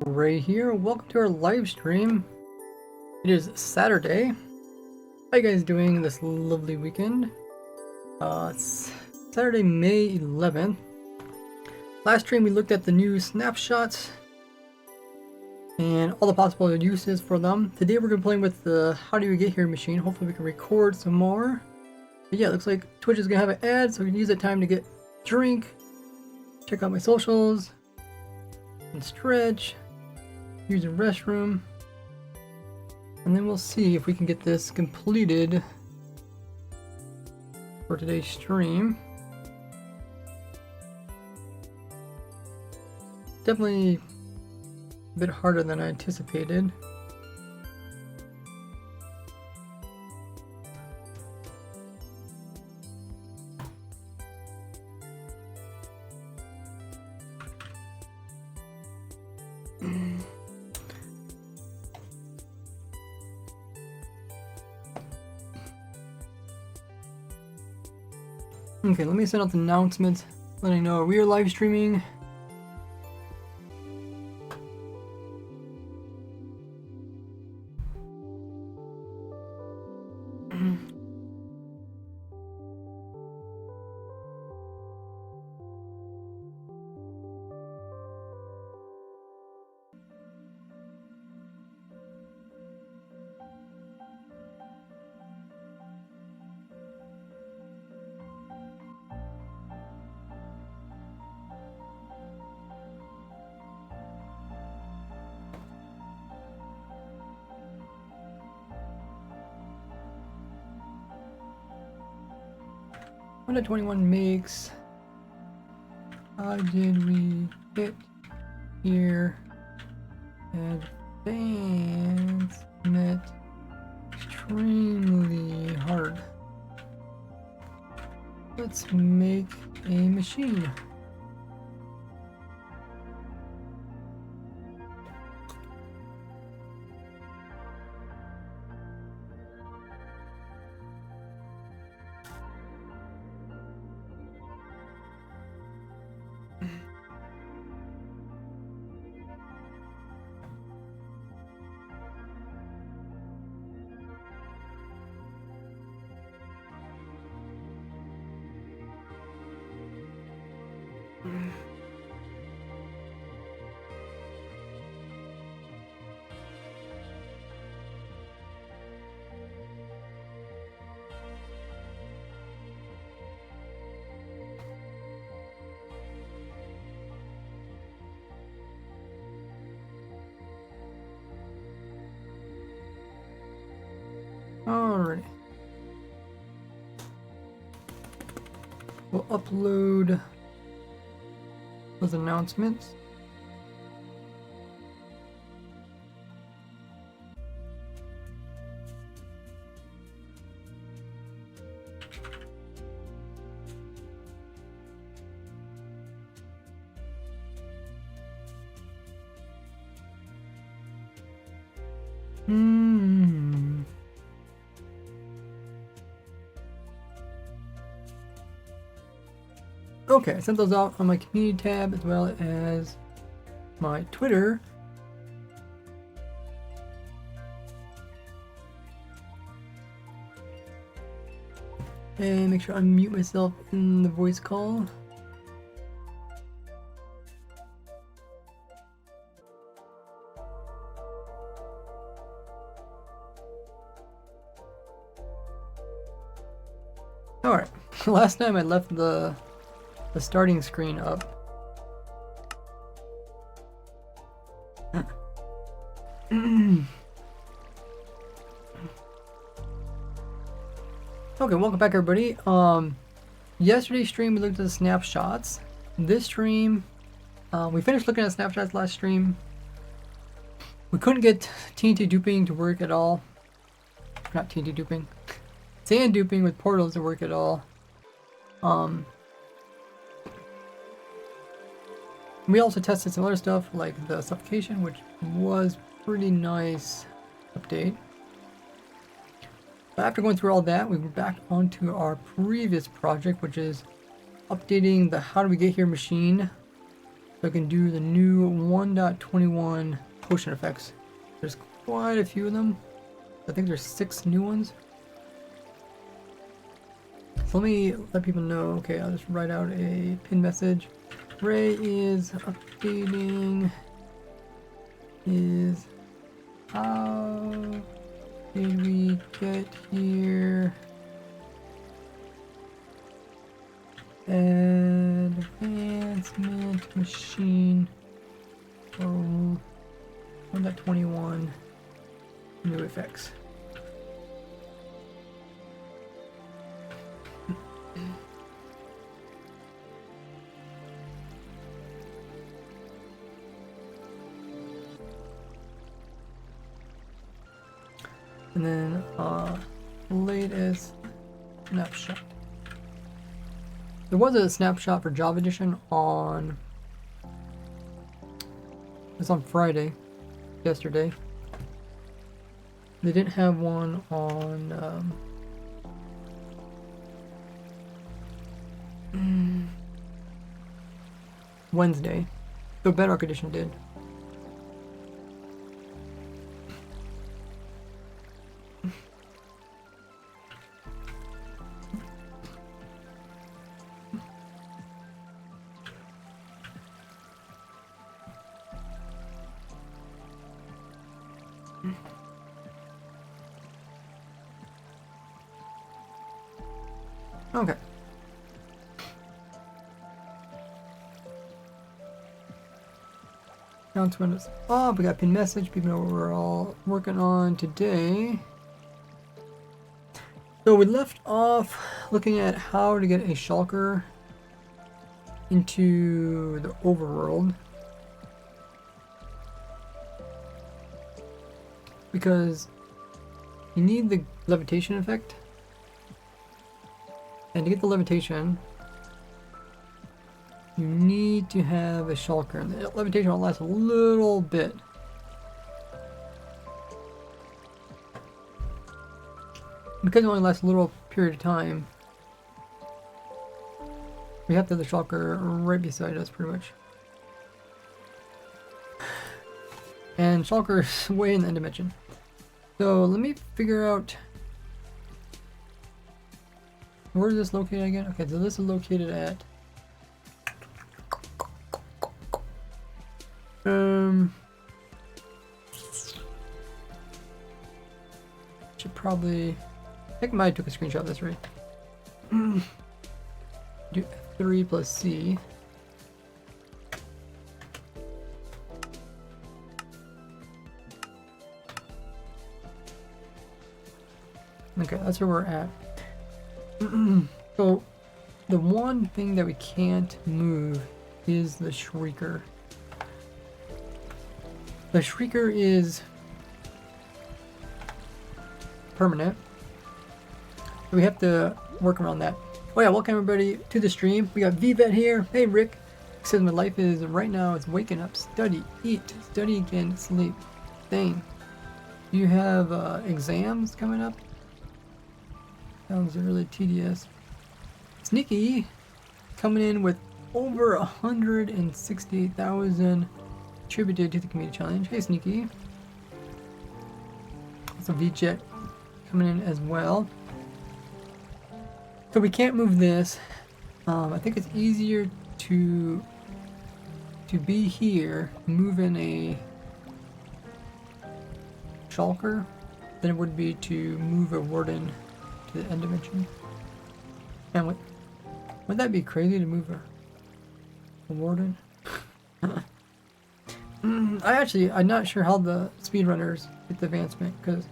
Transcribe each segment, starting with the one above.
Ray here. Welcome to our live stream. It is Saturday. How you guys doing this lovely weekend? It's Saturday, May 11th. Last stream we looked at the new snapshots and all the possible uses for them. Today we're going to be playing with the How Do You Get Here machine. Hopefully we can record some more. But yeah, it looks like Twitch is going to have an ad, so we can use that time to get a drink, check out my socials, and stretch, use the restroom, and then we'll see if we can get this completed for today's stream. Definitely a bit harder than I anticipated. Okay, let me send out the announcement letting know we are live streaming. What did 21 makes? How did we get here? Advancement extremely hard. Let's make a machine. Alright. We'll upload those announcements. Okay, I sent those out on my community tab as well as my Twitter. And make sure I unmute myself in the voice call. Alright, last time I left the starting screen up. Okay, welcome back everybody. Yesterday's stream we looked at the snapshots. This stream, we finished looking at snapshots last stream. We couldn't get TNT duping to work at all. Not TNT duping. Sand duping with portals to work at all. We also tested some other stuff like the suffocation, which was pretty nice update. But after going through all that, we were back onto our previous project, which is updating the How Do We Get Here machine So I can do the new 1.21 potion effects. There's quite a few of them. I think there's 6 new ones. So let me let people know. Okay, I'll just write out a pin message. Ray is updating his how did we get here? Advancement machine. Oh, 1.21 new effects. And then latest snapshot. There was a snapshot for Java Edition on, it was on Friday, yesterday. They didn't have one on Wednesday. The Bedrock Edition did. Okay. Announcements. Oh, we got pin message. People know what we're all working on today. So we left off looking at how to get a shulker into the overworld. Because you need the levitation effect. And to get the levitation, you need to have a shulker. And the levitation will last a little bit. Because it only lasts a little period of time, we have to have the shulker right beside us, pretty much. And shulker is way in the end dimension. So let me figure out, where is this located again? Okay, so this is located at should probably, I think I might have took a screenshot of this, right? Do F3 plus C. Okay, that's where we're at. So, the one thing that we can't move is the Shrieker. The Shrieker is permanent. So we have to work around that. Oh yeah, welcome everybody to the stream. We got VVet here. Hey Rick. Says my life is right now, it's waking up, study, eat, study again, sleep. Dang. You have exams coming up? Sounds really tedious. Sneaky coming in with over 168,000 attributed to the community challenge. Hey Sneaky. Also VJet coming in as well. So we can't move this. I think it's easier to be here, move in a shulker, than it would be to move a warden to the end dimension. And wouldn't that be crazy to move a warden? I'm not sure how the speedrunners get the advancement, because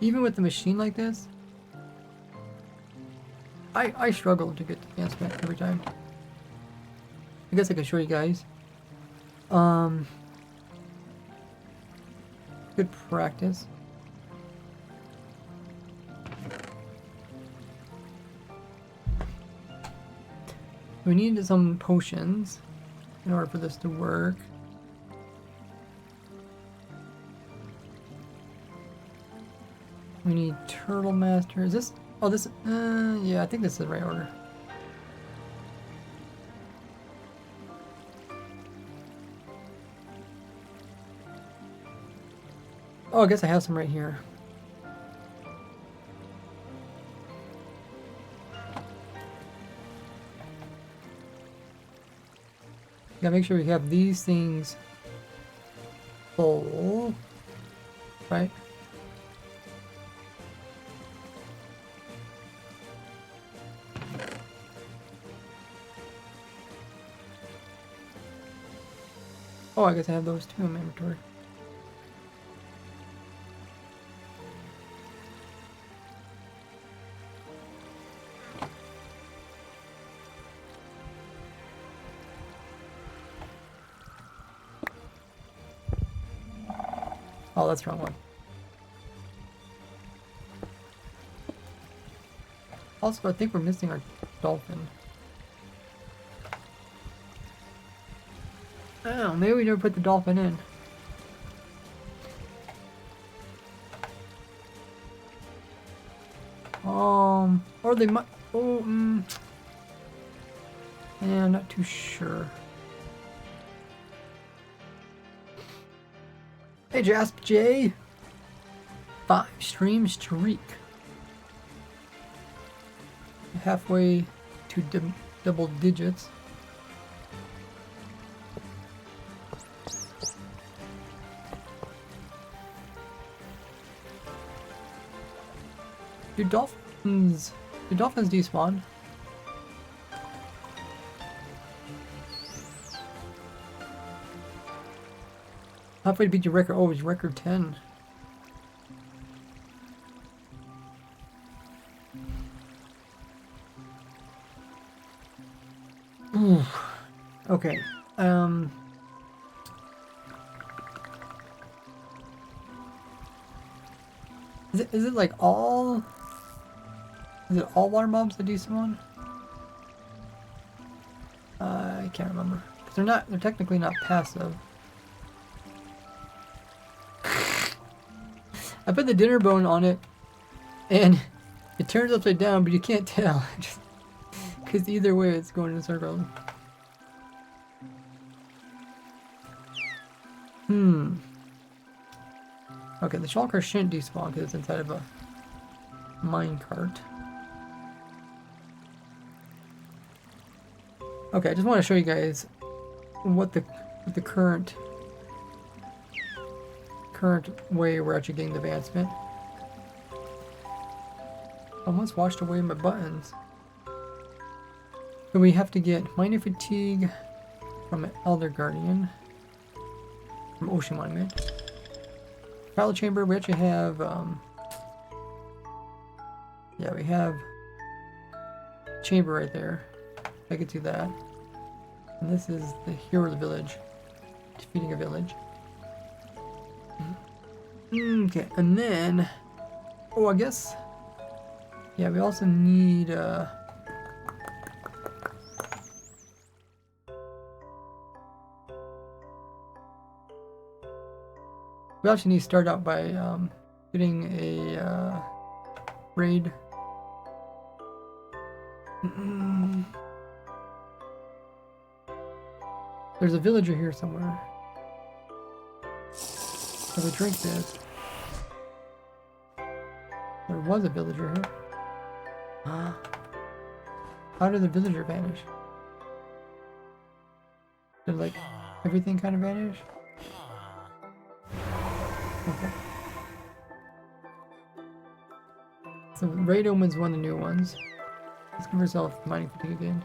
even with the machine like this, I struggle to get the advancement every time. I guess I can show you guys. Good practice. We need some potions in order for this to work. We need Turtle Master. Is this? Oh, this. Yeah, I think this is the right order. Oh, I guess I have some right here. Gotta make sure we have these things full, right? Oh, I guess I have those too in my inventory. Oh, that's the wrong one. Also, I think we're missing our dolphin. Oh, maybe we never put the dolphin in. Or they might. Oh, yeah, I'm not too sure. Hey, Jasp J. 5 stream streak. Halfway to double digits. Do dolphins despawn? Halfway to beat your record. Oh, it's record 10. Ooh. Okay. Is it like all? Is it all water mobs that despawn? I can't remember. 'Cause they're technically not passive. I put the dinner bone on it, and it turns upside down, but you can't tell. Just because either way, it's going in a circle. Okay, the shulker shouldn't despawn because it's inside of a minecart. Okay, I just want to show you guys what the current way we're actually getting the advancement. Almost washed away my buttons. So we have to get minor fatigue from an Elder Guardian, from Ocean Monument. Trial Chamber, we actually have, yeah, we have chamber right there. I could do that. And this is the hero of the village, defeating a village. Okay, and then, oh, I guess, yeah, we also need, we actually need to start out by getting a raid. There's a villager here somewhere. If we drink this, there was a villager here. How did the villager vanish? Did like everything kind of vanish? Okay. So Raid Omen's one of the new ones. Let's give ourselves mining fatigue again.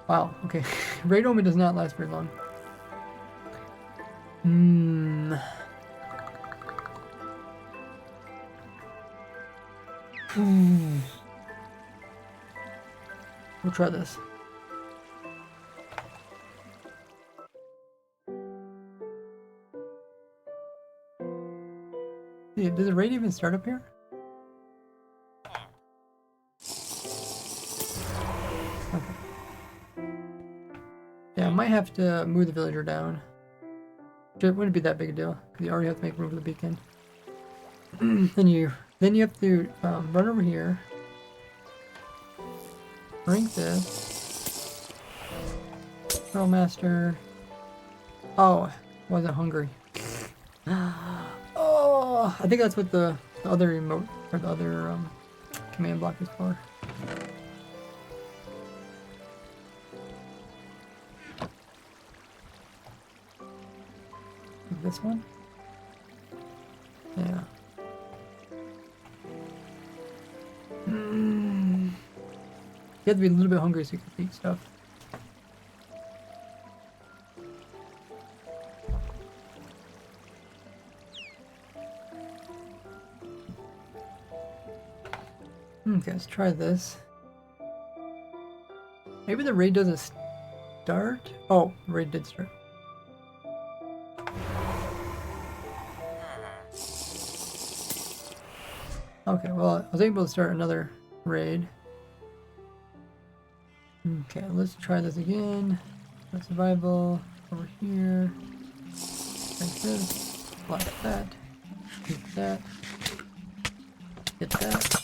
Wow, okay. Raid Omen does not last very long. We'll try this. Yeah, does the raid even start up here? Okay. Yeah, I might have to move the villager down. It wouldn't be that big a deal, because you already have to make room for the beacon. then you have to run over here. Drink this. Pearl Master. Oh, wasn't hungry. Oh, I think that's what the other remote or the other command block is for. This one? Yeah. You have to be a little bit hungry so you can eat stuff. Okay, let's try this. Maybe the raid doesn't start? Oh, the raid did start. Okay, well, I was able to start another raid. Okay, let's try this again. Survival over here. Like this. Block that. Get that. Get that.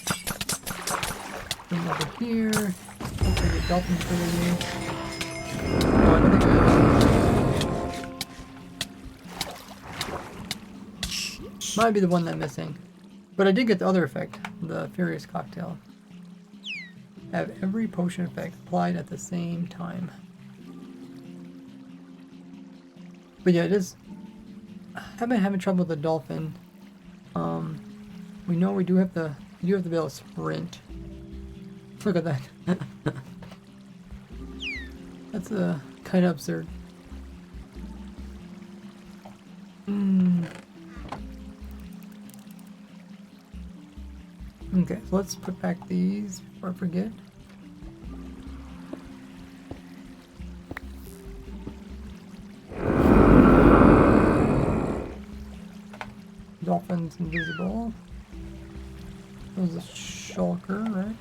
Come over here. Hopefully get dolphins for me. Oh, I don't think might be the one that's missing. But I did get the other effect, the Furious Cocktail. Have every potion effect applied at the same time. But yeah, it is. I've been having trouble with the dolphin. We know we do have to be able to sprint. Look at that. That's kind of absurd. Okay, so let's put back these before I forget. Dolphin's invisible. There's a shulker, right?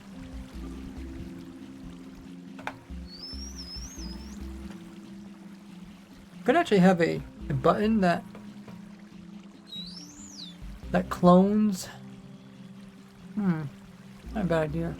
Could actually have a button that clones. Not a bad idea.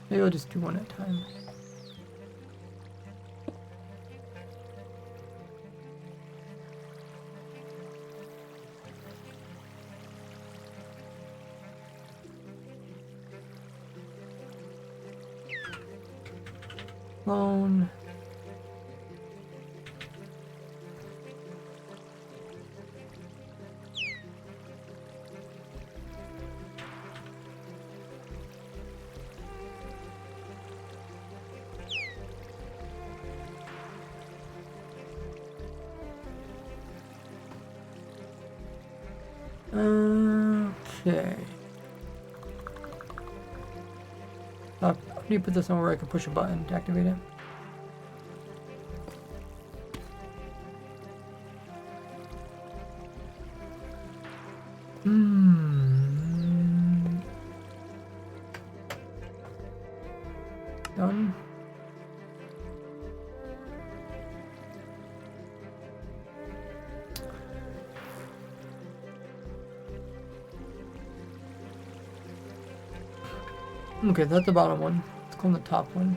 Maybe I'll just do one at a time. Clone. Okay. How do you put this somewhere where I can push a button to activate it? Done. Okay, that's the bottom one. Let's go on the top one.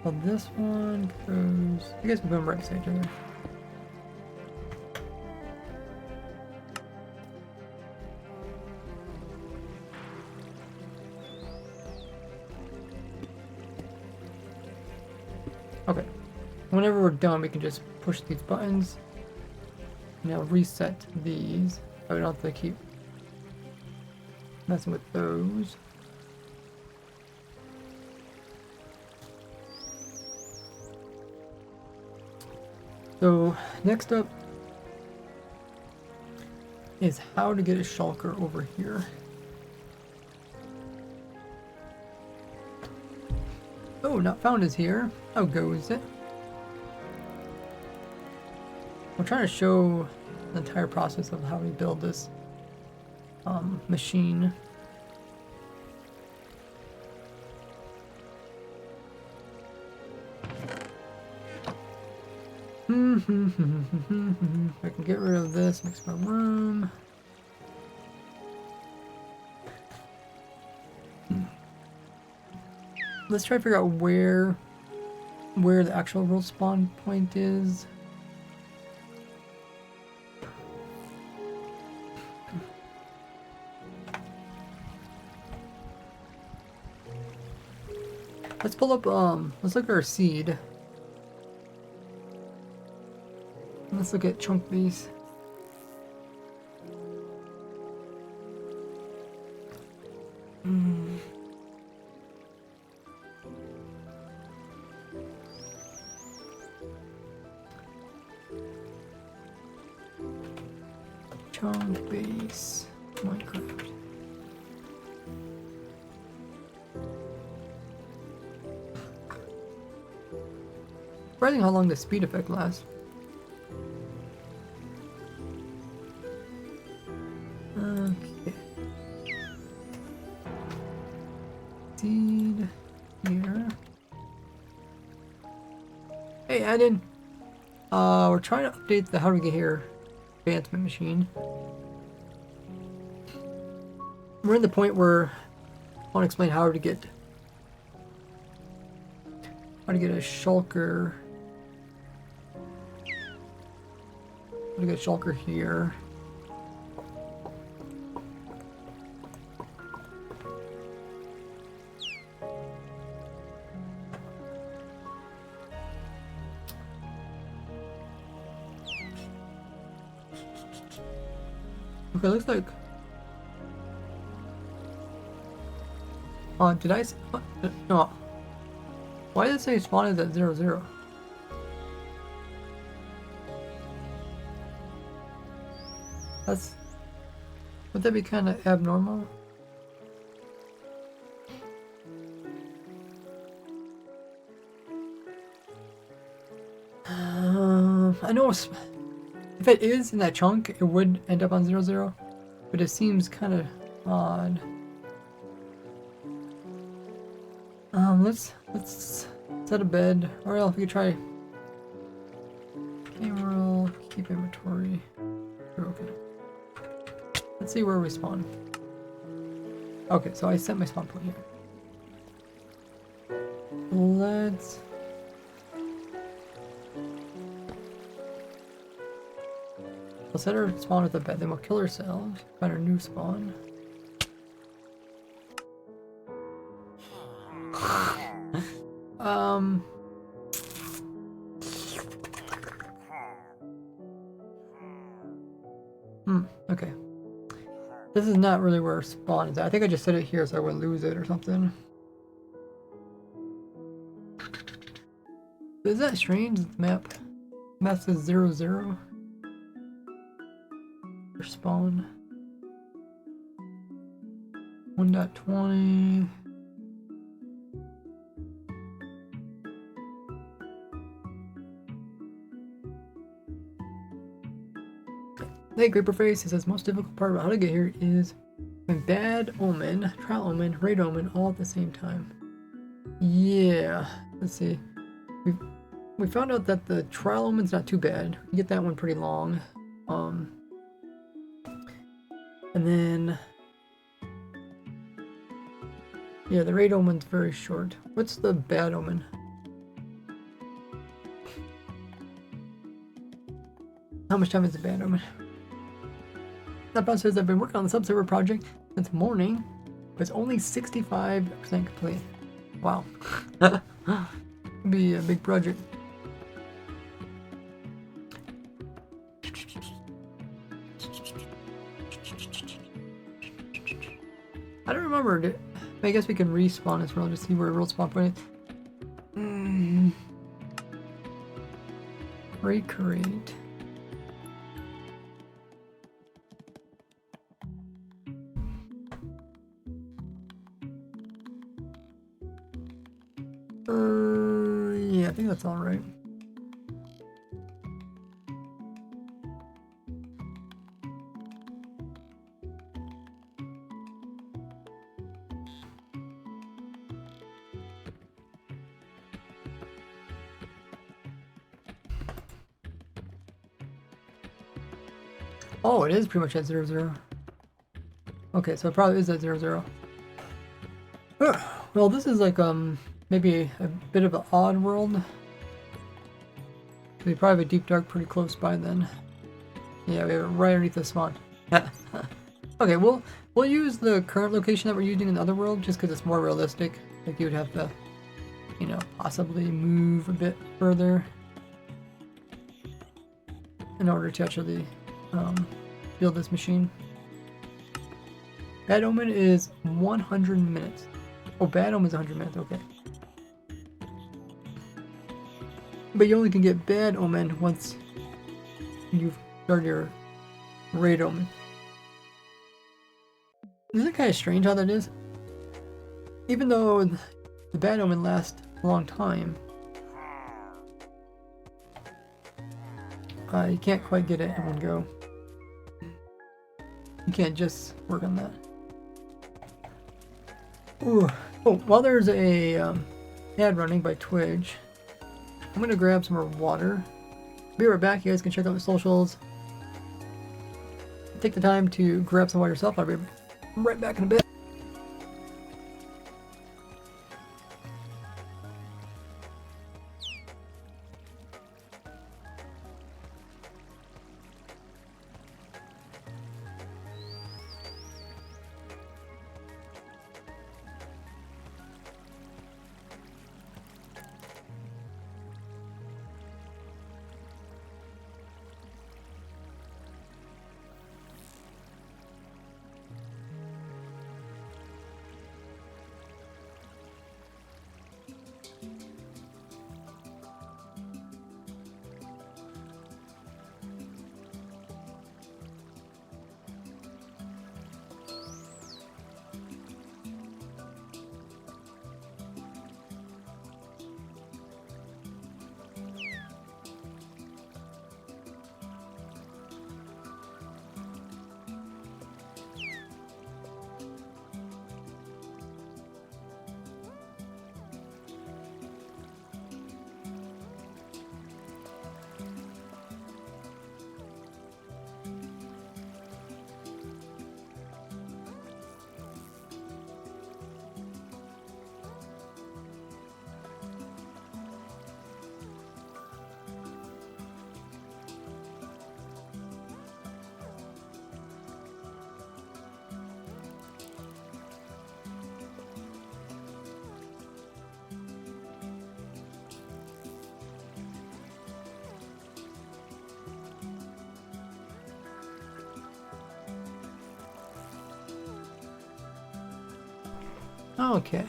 Well, this one goes. I guess we're going right side together. Okay. Whenever we're done, we can just push these buttons. Now reset these. So we don't have to keep messing with those. So next up is how to get a shulker over here. Oh, not found is here. How goes it? I'm trying to show the entire process of how we build this machine. I can get rid of this, makes my room. Let's try to figure out where the actual real spawn point is. Let's pull up, let's look at our seed. Let's look at chunk base. Chunk base, Minecraft. Surprising how long the speed effect lasts. Okay. Seed here. Hey, Adam. We're trying to update the how to get here advancement machine. We're in the point where I want to explain how to get a shulker. How to get a shulker here. Okay, looks like. Did I? No. Why did it say spawned at 0, 0? That's. Would that be kind of abnormal? I know if it is in that chunk, it would end up on 0, 0, but it seems kind of odd. Let's set a bed, or else we could try. Payroll, keep inventory. Okay. Let's see where we spawn. Okay, so I set my spawn point here. Let's. We'll set our spawn with the bed, then we'll kill ourselves, find our new spawn. Okay. This is not really where our spawn is at. I think I just set it here so I wouldn't lose it or something. Is that strange? Map says 0, 0. For spawn 1.20. Hey, Graperface, it says most difficult part about how to get here is when bad omen, trial omen, raid omen all at the same time. Yeah, let's see. We found out that the trial omen's not too bad. We can get that one pretty long. And then, yeah, the raid omen's very short. What's the bad omen? How much time is the bad omen? That boss says I've been working on the subserver project since morning, but it's only 65% complete. Wow. It'd be a big project. I don't remember. I guess we can respawn this world to see where world spawn point is. Recreate. Yeah, I think that's all right. Oh, it is pretty much at 0, 0. Okay, so it probably is at 0, 0. Well, this is like maybe a bit of an odd world. We probably have a deep dark pretty close by then. Yeah, we have it right underneath the spawn. Okay, we'll use the current location that we're using in the other world just because it's more realistic. Like you would have to, you know, possibly move a bit further in order to actually build this machine. Bad Omen is 100 minutes. Oh, Bad Omen is 100 minutes, okay. But you only can get Bad Omen once you've started your Raid Omen. Isn't it kind of strange how that is? Even though the Bad Omen lasts a long time, you can't quite get it in one go. You can't just work on that. Ooh. Oh, while there's a ad running by Twitch, I'm gonna grab some more water. Be right back. You guys can check out the socials. Take the time to grab some water yourself. I'll be right back in a bit. Okay.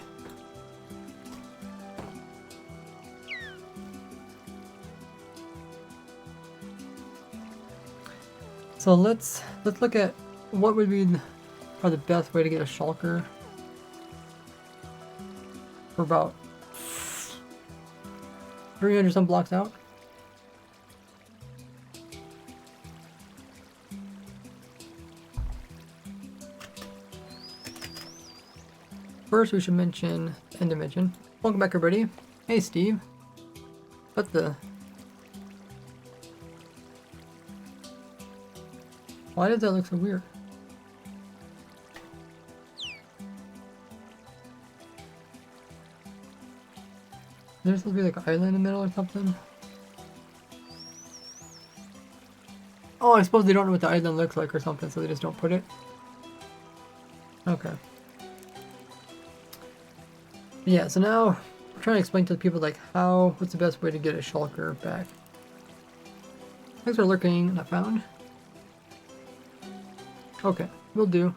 So let's look at what would be the best way to get a shulker for about 300 some blocks out. First, we should mention end dimension. Welcome back, everybody. Hey, Steve. What the? Why does that look so weird? There's supposed to be like an island in the middle or something. Oh, I suppose they don't know what the island looks like or something, so they just don't put it. Okay. Yeah, so now we're trying to explain to the people like what's the best way to get a shulker back. Thanks for lurking, not found. Okay, will do.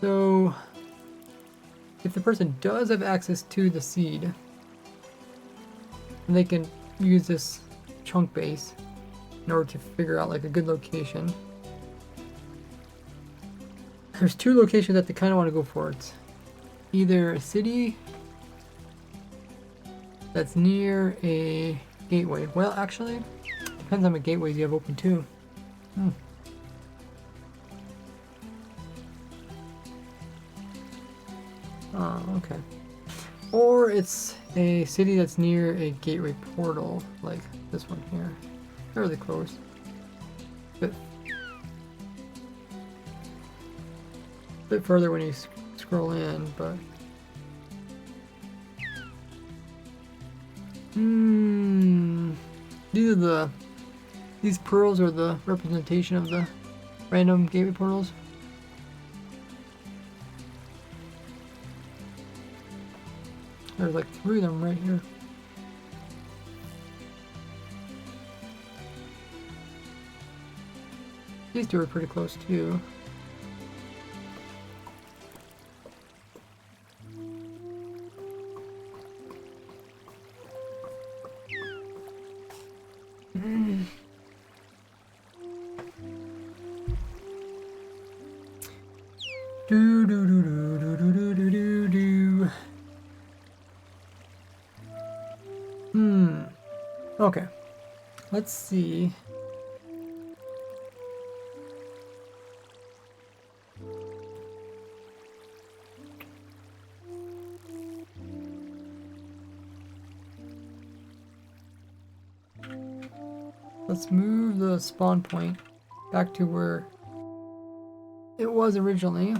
So, if the person does have access to the seed, then they can use this chunk base in order to figure out like a good location. There's two locations that they kind of want to go for. It's either a city that's near a gateway. Well, actually, depends on the gateways you have open too. Oh, okay. Or it's a city that's near a gateway portal, like this one here. Fairly close. Bit further when you scroll in, but these pearls are the representation of the random gateway portals. There's like 3 of them right here. These 2 are pretty close too. Do do do do do do do do do. Okay. Let's see. Let's move the spawn point back to where it was originally.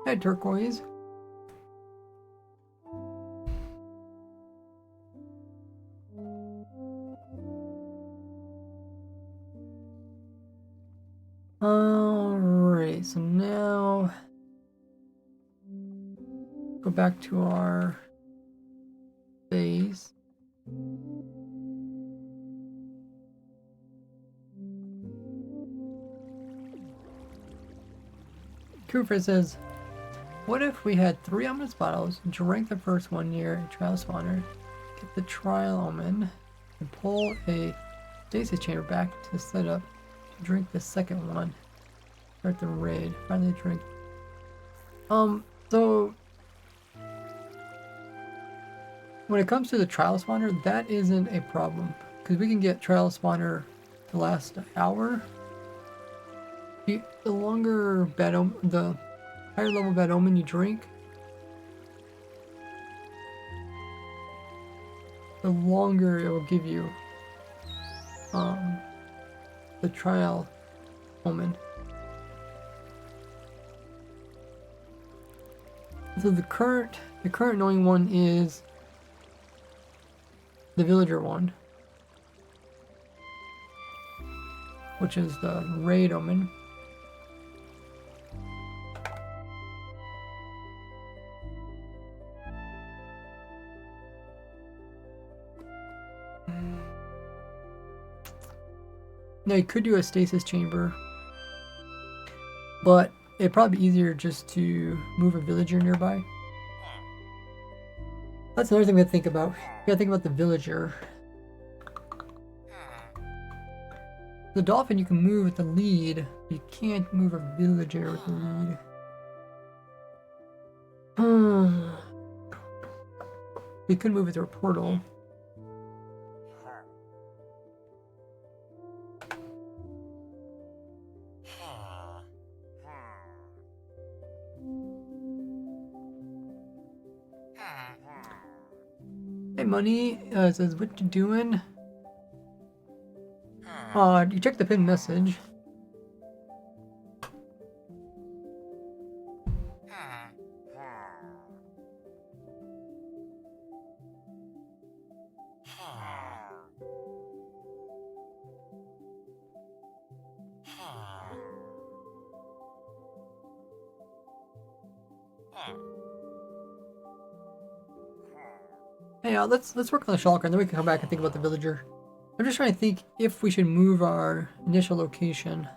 Hi, turquoise. Alright, so now go back to our base. Cooper says, what if we had 3 ominous bottles, drank the first one near a trial spawner, get the trial omen, and pull a stasis chamber back to the setup to drink the second one, start the raid, finally drink. So when it comes to the trial spawner, that isn't a problem, because we can get trial spawner to last an hour. The longer the higher level bad omen you drink, the longer it will give you the trial omen. So the current knowing one is the villager one, which is the raid omen. Now you could do a stasis chamber, but it'd probably be easier just to move a villager nearby. That's another thing we have to think about. You gotta think about the villager. The dolphin you can move with the lead, but you can't move a villager with the lead. We could move it through a portal. Hey, Money says, what you doing? You check the pinned message. Hey, let's work on the shulker, and then we can come back and think about the villager. I'm just trying to think if we should move our initial location.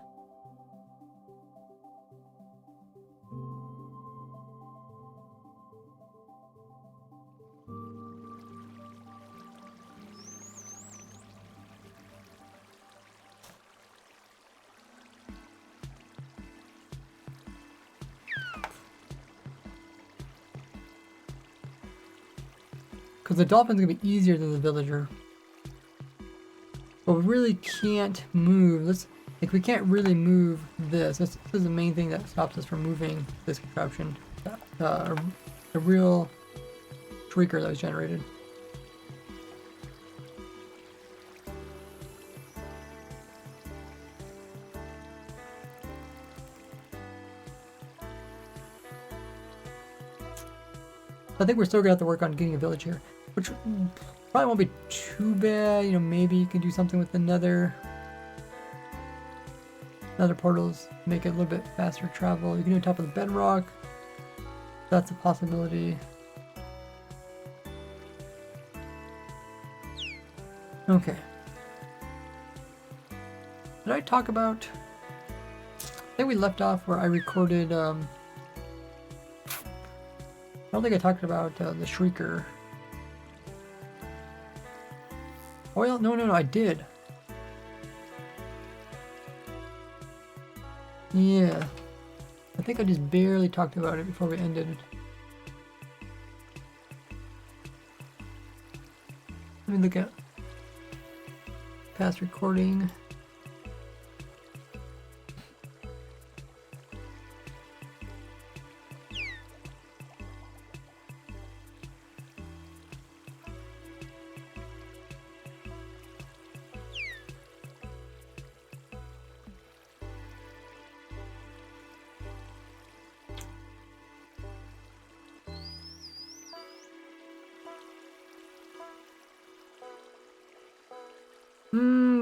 Because the dolphin's gonna be easier than the villager. But we really can't move. We can't really move this. This is the main thing that stops us from moving this contraption. The real shrieker that was generated. I think we're still gonna have to work on getting a village here, which probably won't be too bad. You know, maybe you can do something with another portals, make it a little bit faster travel. You can do top of the bedrock. That's a possibility. Okay. Did I talk about? I think we left off where I recorded. I don't think I talked about the shrieker. Oh well, no, I did. Yeah, I think I just barely talked about it before we ended. Let me look at past recording.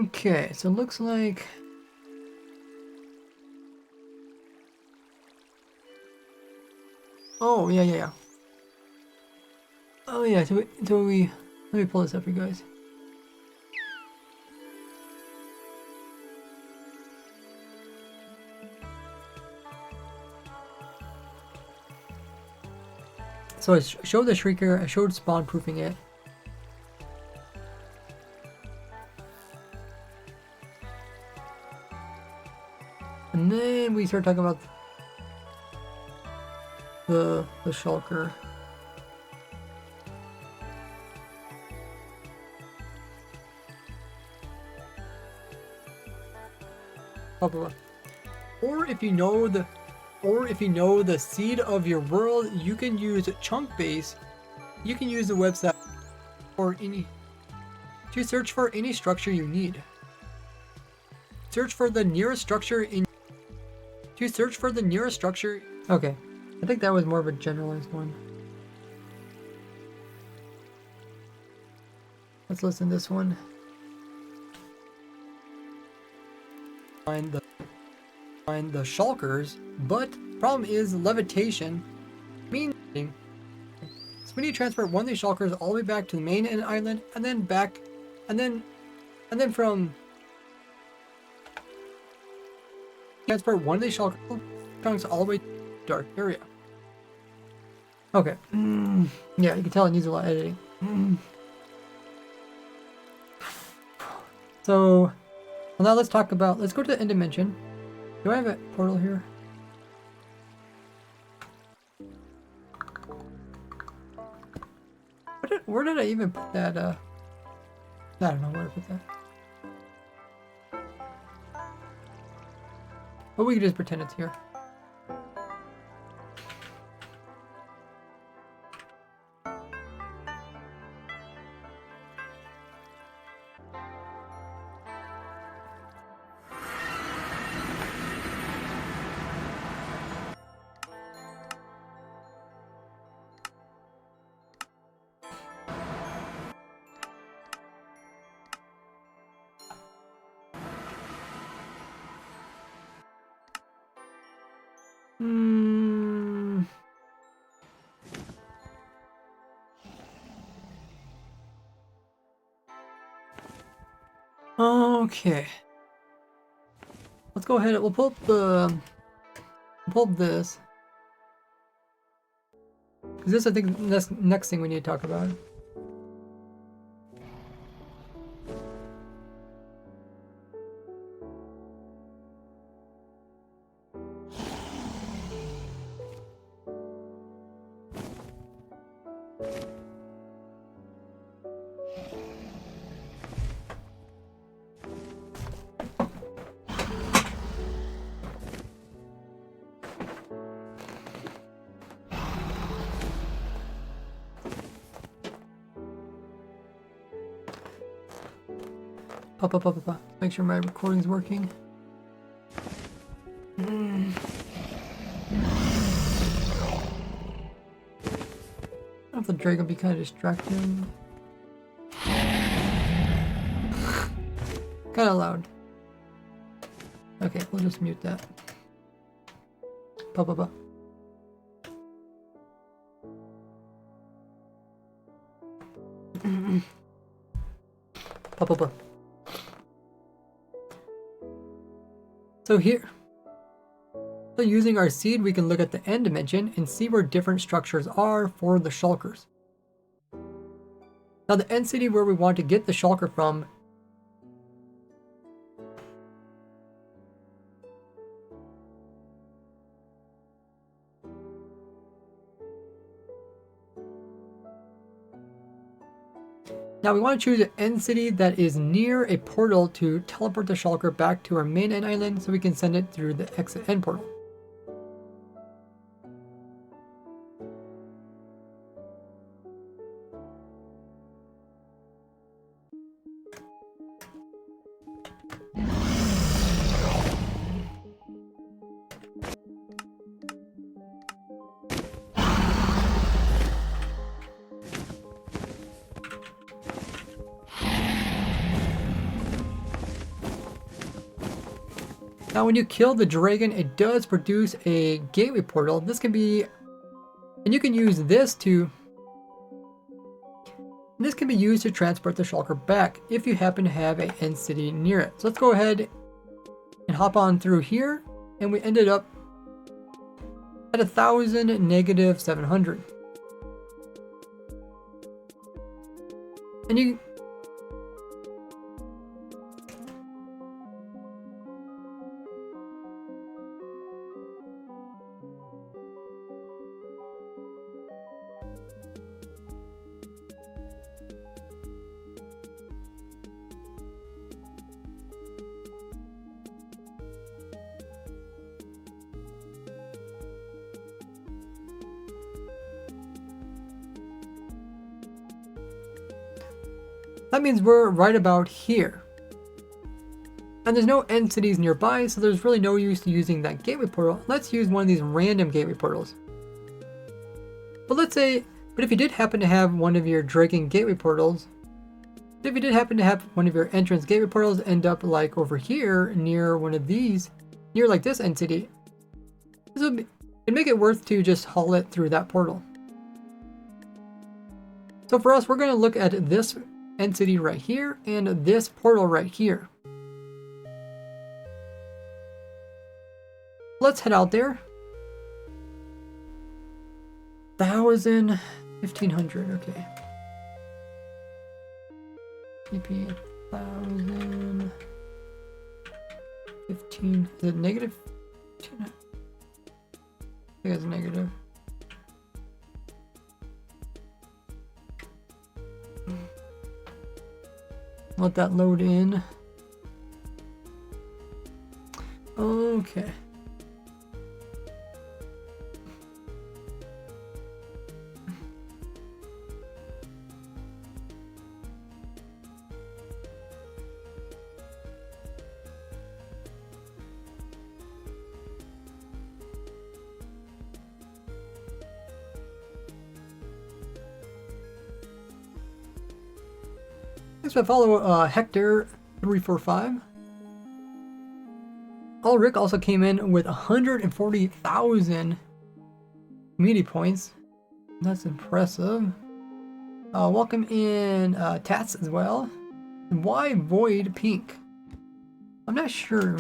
Okay, so it looks like oh yeah. Oh yeah, so we let me pull this up for you guys. So I showed the shrieker, I showed spawn proofing it. And then we start talking about the shulker. Blah, blah, blah. Or if you know the seed of your world, you can use chunk base. You can use the website to search for any structure you need. Search for the nearest structure Okay, I think that was more of a generalized one. Let's listen to this one. Find the shulkers, but problem is levitation. So we need to transport one of these shulkers all the way back to the main island, and then back, and then from transport one of these shulkers chunks all the way to the dark area. Okay. Yeah, you can tell it needs a lot of editing. So, well, now let's go to the end dimension. Do I have a portal here? Where did I even put that, I don't know where I put that. But we can just pretend it's here. Okay. Let's go ahead. We'll pull up this. Because this, I think, that's the next thing we need to talk about. Make sure my recording's working. I don't know if the drag will be kind of distracting. Kind of loud. Okay, we'll just mute that. So here, using our seed, we can look at the end dimension and see where different structures are for the shulkers. Now the end city where we want to get the shulker from Now we want to choose an end city that is near a portal to teleport the shulker back to our main end island so we can send it through the exit end portal. Now when you kill the dragon, it does produce a gateway portal. This can be, and you can use this to, this can be used to transport the shulker back if you happen to have an end city near it. So let's go ahead and hop on through here, and we ended up at 1,000 negative 700. And you that means we're right about here. And there's no end cities nearby, so there's really no use to using that gateway portal. Let's use one of these random gateway portals. But if you did happen to have one of your dragon gateway portals, if you did happen to have one of your entrance gateway portals end up like over here near one of these, near like this end city, it'd make it worth to just haul it through that portal. So for us, we're going to look at this end city right here and this portal right here. Let's head out there. 1,000, 1,500, okay. TP 1,000, 15, is it negative? I think it's negative. Let that load in. Okay. Next I follow Hector 345. Ulrich also came in with 140,000 community points. That's impressive. Welcome in Tats as well. Why Void Pink? I'm not sure.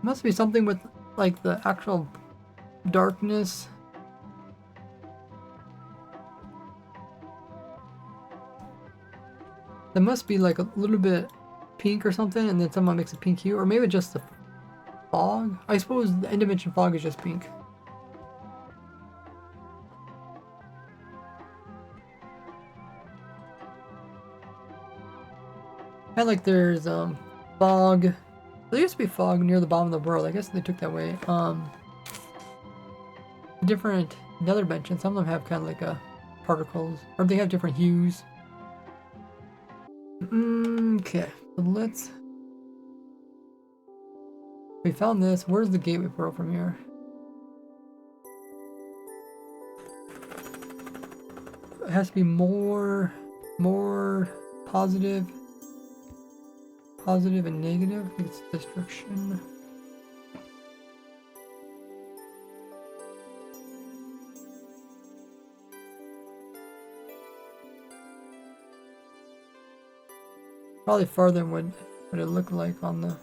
Must be something with like the actual darkness. That must be like a little bit pink or something, and then someone makes a pink hue, or maybe just the fog. I suppose the in-dimension fog is just pink. And like there's fog. There used to be fog near the bottom of the world. I guess they took that away. Different nether dimensions. Some of them have kind of like a particles, or they have different hues. Okay, so let's. We found this. Where's the gateway portal from here? It has to be more positive. Positive and negative. I think it's destruction. Probably farther than what it looked like on the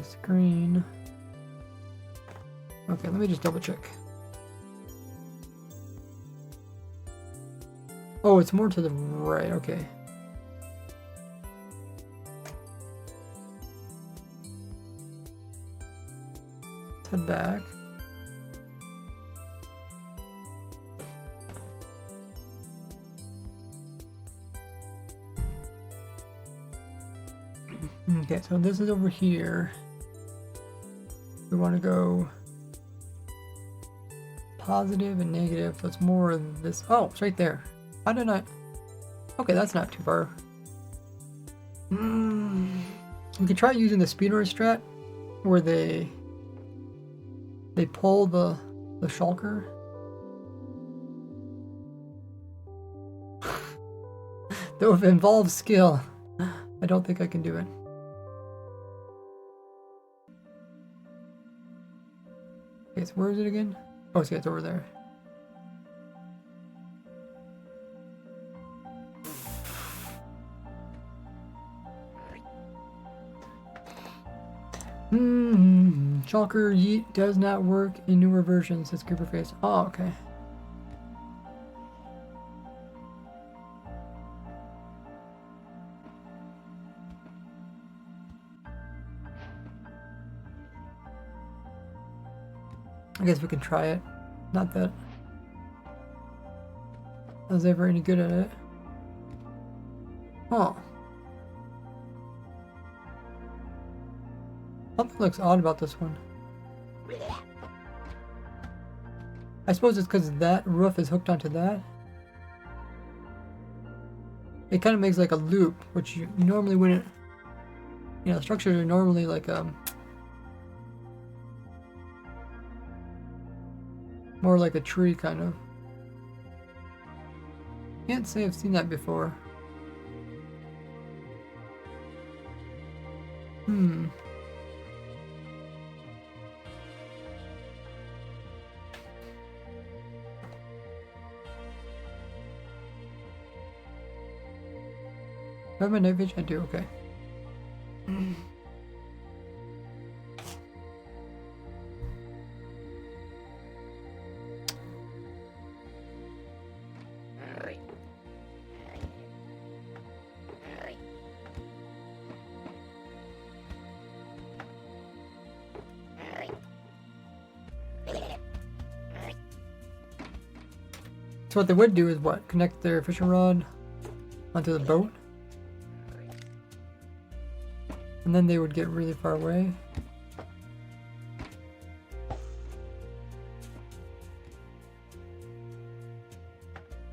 screen. Okay, let me just double check. Oh, it's more to the right. Okay. Head back. Okay, so this is over here. We want to go positive and negative, so it's more of this. Oh, it's right there. How did I? Okay, that's not too far. We could try using the speedrun strat, where they pull the shulker. Though if it involves skill, I don't think I can do it. Okay, so where is it again? Oh, see, it's over there. Shulker yeet does not work in newer versions, says Creeperface. Oh, okay. I guess we can try it. Not that I was ever any good at it. Oh. Something looks odd about this one. I suppose it's because that roof is hooked onto that. It kind of makes like a loop, which you normally wouldn't. You know, structures are normally like more like a tree kind of. Can't say I've seen that before. Do I have my night vision? I do, okay. So what they would do is what? Connect their fishing rod onto the boat? And then they would get really far away.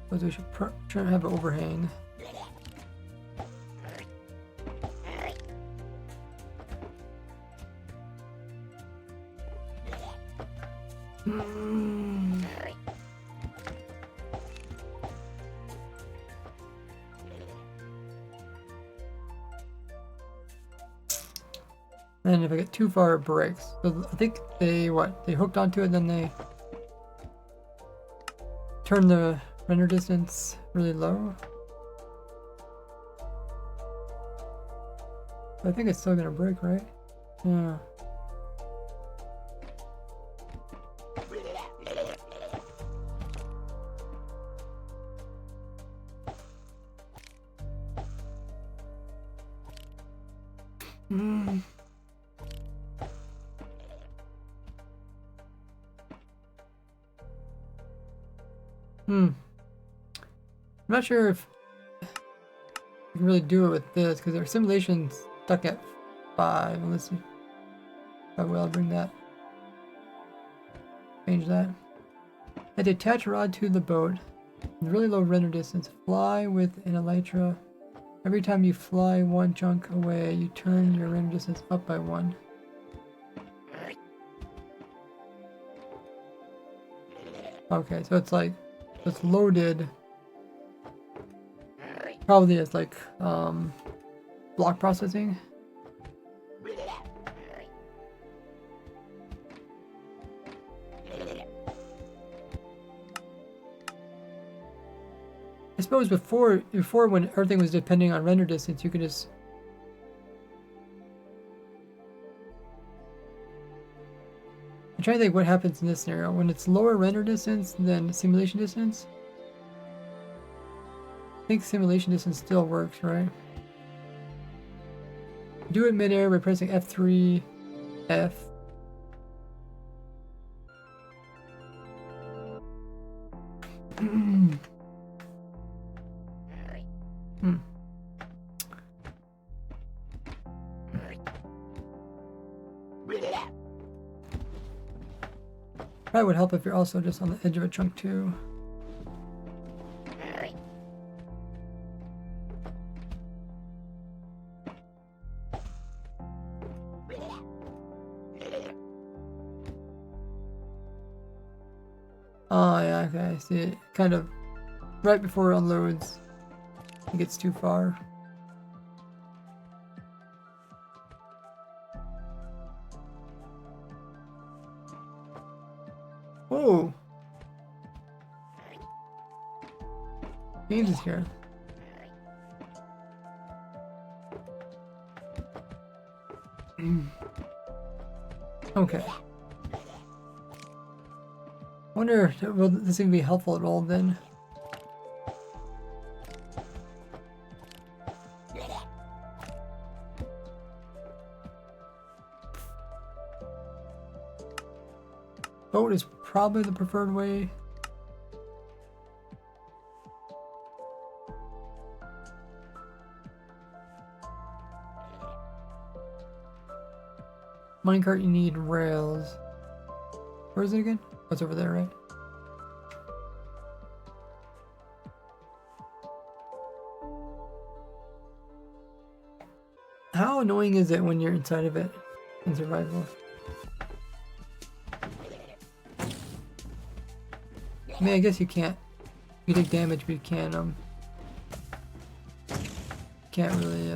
Because we should try to have an overhang. And if I get too far, it breaks. So I think they hooked onto it, then they turn the render distance really low. I think it's still gonna break, right? Yeah. Mm. I'm not sure if you can really do it with this because our simulation's stuck at 5. Let's see. Oh well, I'll bring that. Change that. I detach a rod to the boat. Really low render distance. Fly with an elytra. Every time you fly one chunk away, you turn your render distance up by 1. Okay, so it's like it's loaded. Probably as like block processing. I suppose before when everything was depending on render distance, you could just I'm trying to think what happens in this scenario. When it's lower render distance than simulation distance, I think simulation distance still works, right? Do it midair by pressing F3, F. Probably would help if you're also just on the edge of a chunk too. Oh yeah, okay, I see it. Kind of right before it unloads, it gets too far. Whoa! James is here. Okay. Wonder, will this even be helpful at all then? Boat is probably the preferred way. Minecart, you need rails. Where is it again? Oh, it's over there, right? How annoying is it when you're inside of it in survival? I mean, I guess you can't. You take damage, but you can't really,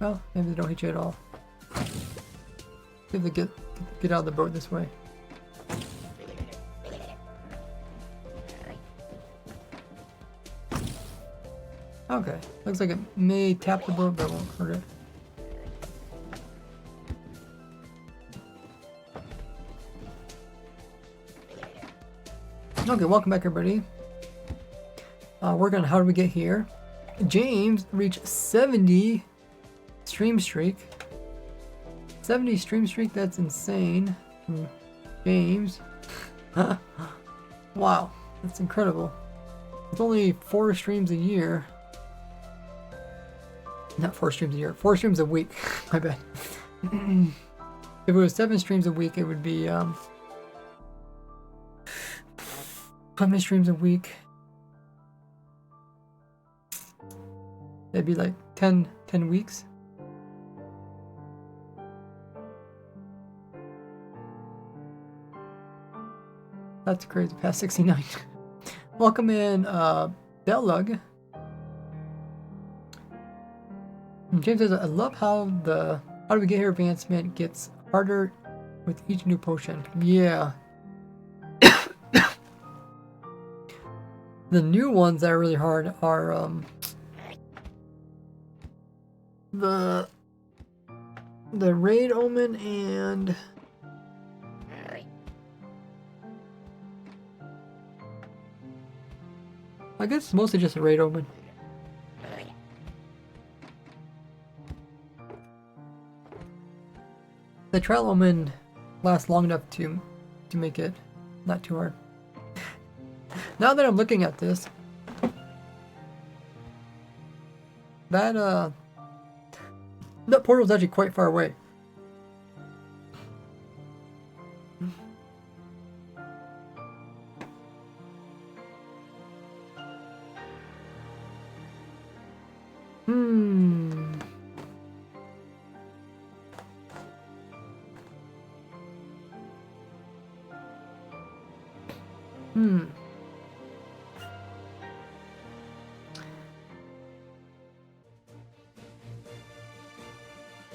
well, maybe they don't hit you at all. See if they get out of the boat this way. Okay, looks like it may tap the boat, but won't hurt it. Okay, welcome back everybody. Working on how do we get here. James reached 70 stream streak. 70 stream streak, that's insane. James. Wow, that's incredible. It's only 4 streams a year. Not 4 streams a year, 4 streams a week. My bad. If it was 7 streams a week, it would be how many streams a week? It'd be like 10 weeks. That's crazy, past 69. Welcome in, Bellug. James says, I love how the How Do We Get Here advancement gets harder with each new potion. Yeah. The new ones that are really hard are, the Raid Omen and I guess it's mostly just a Raid Omen. The Trial Omen lasts long enough to make it not too hard. Now that I'm looking at this, that portal is actually quite far away.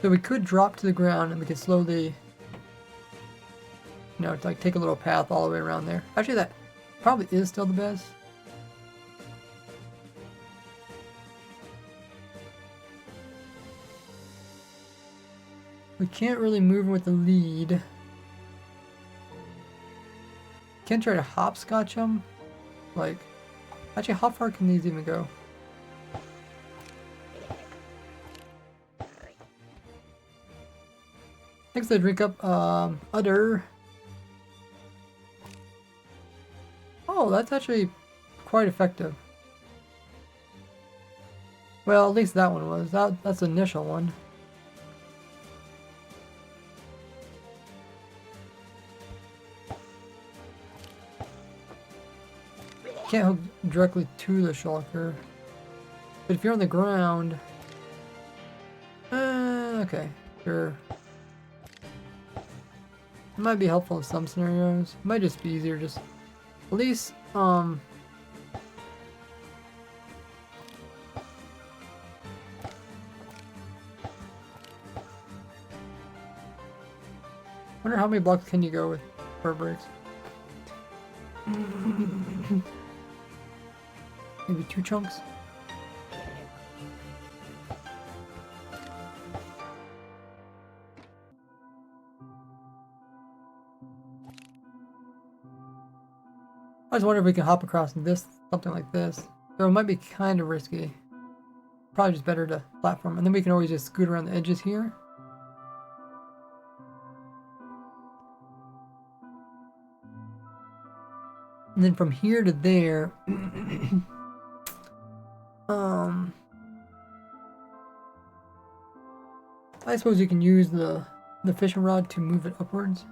So we could drop to the ground and we could slowly, you know, like take a little path all the way around there. Actually, that probably is still the best. We can't really move with the lead. Can't try to hopscotch them. Like, actually, how far can these even go? Next, I drink up udder. Oh, that's actually quite effective. Well, at least that one was. That's the initial one. Can't hook directly to the shulker. But if you're on the ground... okay, sure. It might be helpful in some scenarios. It might just be easier, just... At least, wonder how many blocks can you go with for breaks? Maybe 2 chunks? I just wonder if we can hop across this, something like this. So it might be kind of risky. Probably just better to platform. And then we can always just scoot around the edges here. And then from here to there, I suppose you can use the fishing rod to move it upwards.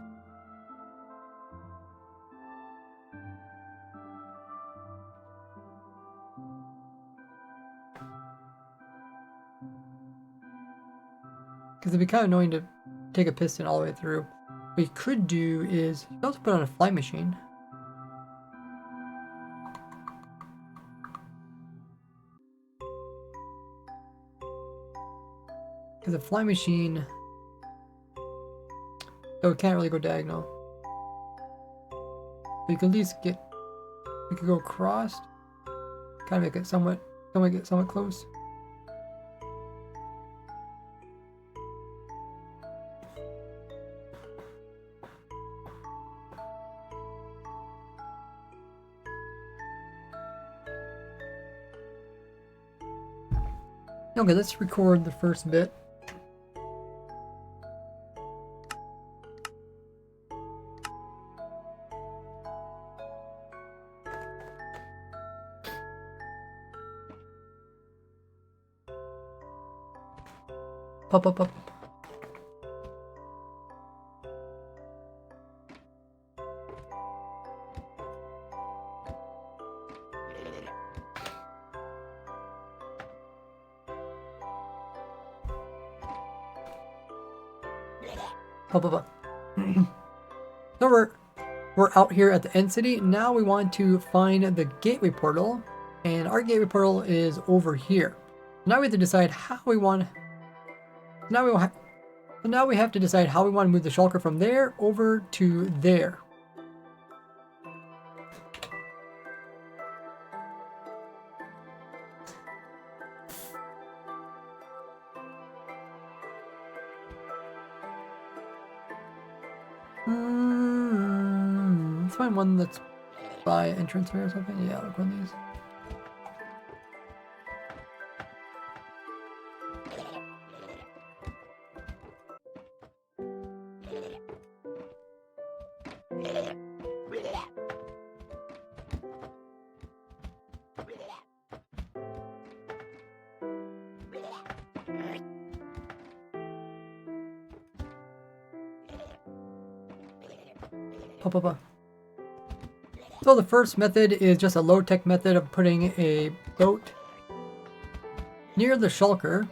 Because it'd be kind of annoying to take a piston all the way through. What you could do is, you can also put on a fly machine. Because a fly machine, though it can't really go diagonal. But you can at least get, we could go across, kind of make it somewhat close. Okay, let's record the first bit. Pop, pop, pop. Pop, pop, pop. So we're out here at the end city. Now we want to find the gateway portal, and our gateway portal is over here. Now we have to decide how we want. Now we have to decide how we want to move the shulker from there over to there. Let's find one that's by entrance or something. Yeah, look one of these. So the first method is just a low-tech method of putting a boat near the shulker.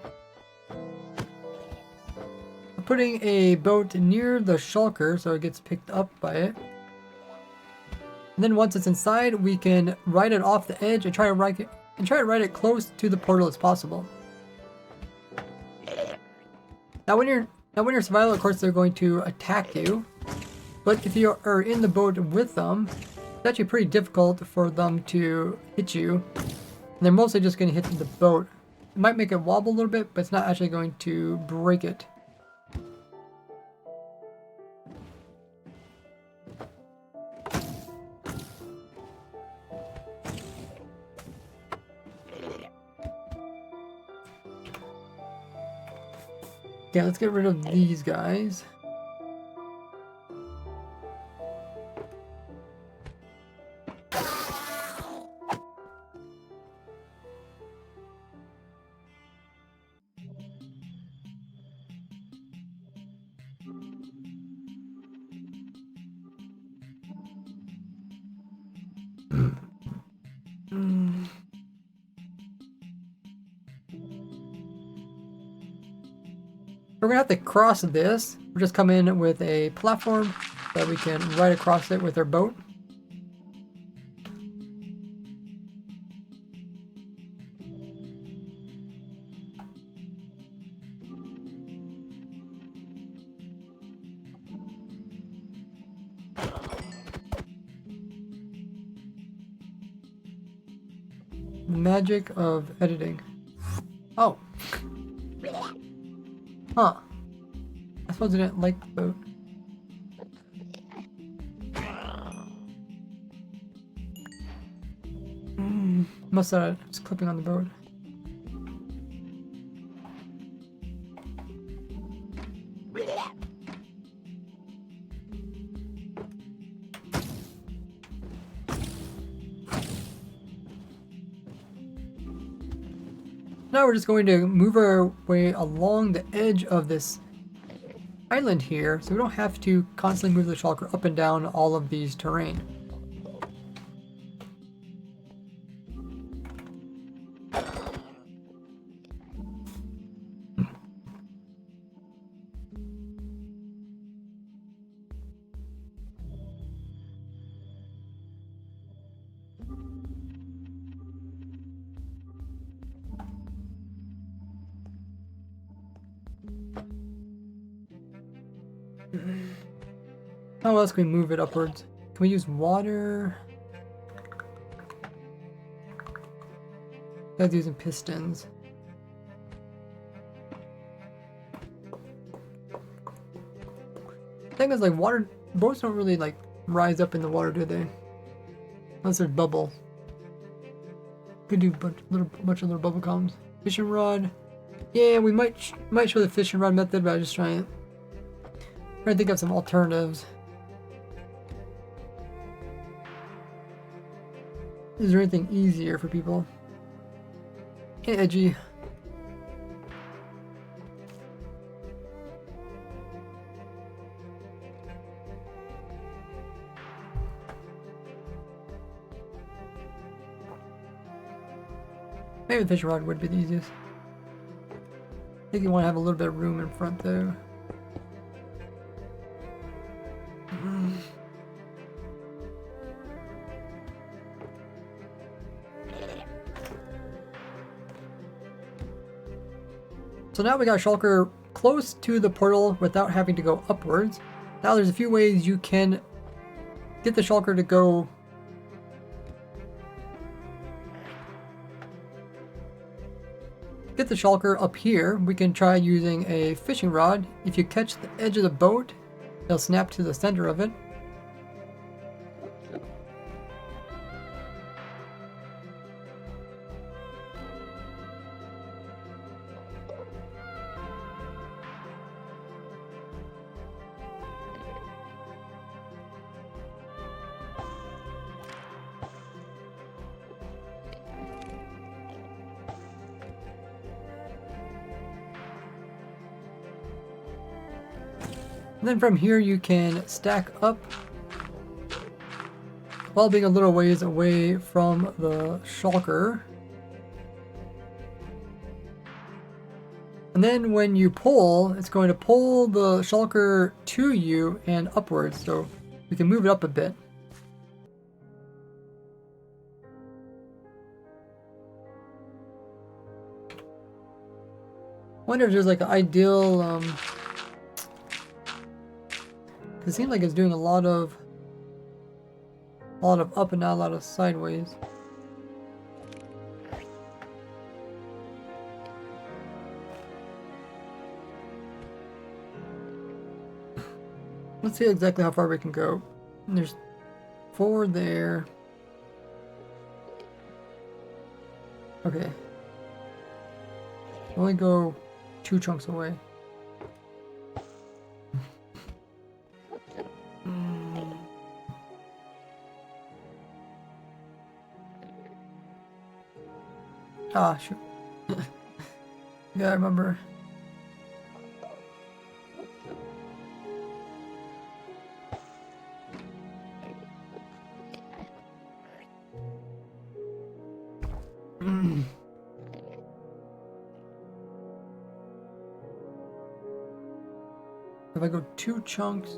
Putting a boat near the shulker so it gets picked up by it. And then once it's inside, we can ride it off the edge and try to ride it close to the portal as possible. Now when you're survival, of course they're going to attack you. But if you are in the boat with them, it's actually pretty difficult for them to hit you. And they're mostly just going to hit the boat. It might make it wobble a little bit, but it's not actually going to break it. Okay, let's get rid of these guys. We're gonna have to cross this. We'll just come in with a platform so that we can ride across it with our boat. Magic of editing. Oh. Huh. I suppose I didn't like the boat. Must have was clipping on the boat. Now we're just going to move our way along the edge of this island here, so we don't have to constantly move the shulker up and down all of these terrain. How else can we move it upwards? Can we use water? Guys using pistons. The thing is, like, water boats don't really like rise up in the water, do they? Unless there's bubbles. Could do bunch of little bubble columns. Fishing rod. Yeah, we might show the fishing rod method, but I'm just trying to think of some alternatives. Is there anything easier for people? Hey, Edgy. Maybe the fishing rod would be the easiest. I think you want to have a little bit of room in front though. So now we got shulker close to the portal without having to go upwards. Now there's a few ways you can get the shulker to go up here. We can try using a fishing rod. If you catch the edge of the boat It'll snap to the center of it. And then from here you can stack up while being a little ways away from the shulker. And then when you pull, it's going to pull the shulker to you and upwards, so we can move it up a bit. Wonder if there's like an ideal it seems like it's doing a lot of up and down, a lot of sideways. Let's see exactly how far we can go. And there's 4 there. Okay. Only go 2 chunks away. Ah, shoot. Yeah, I remember. If I go 2 chunks,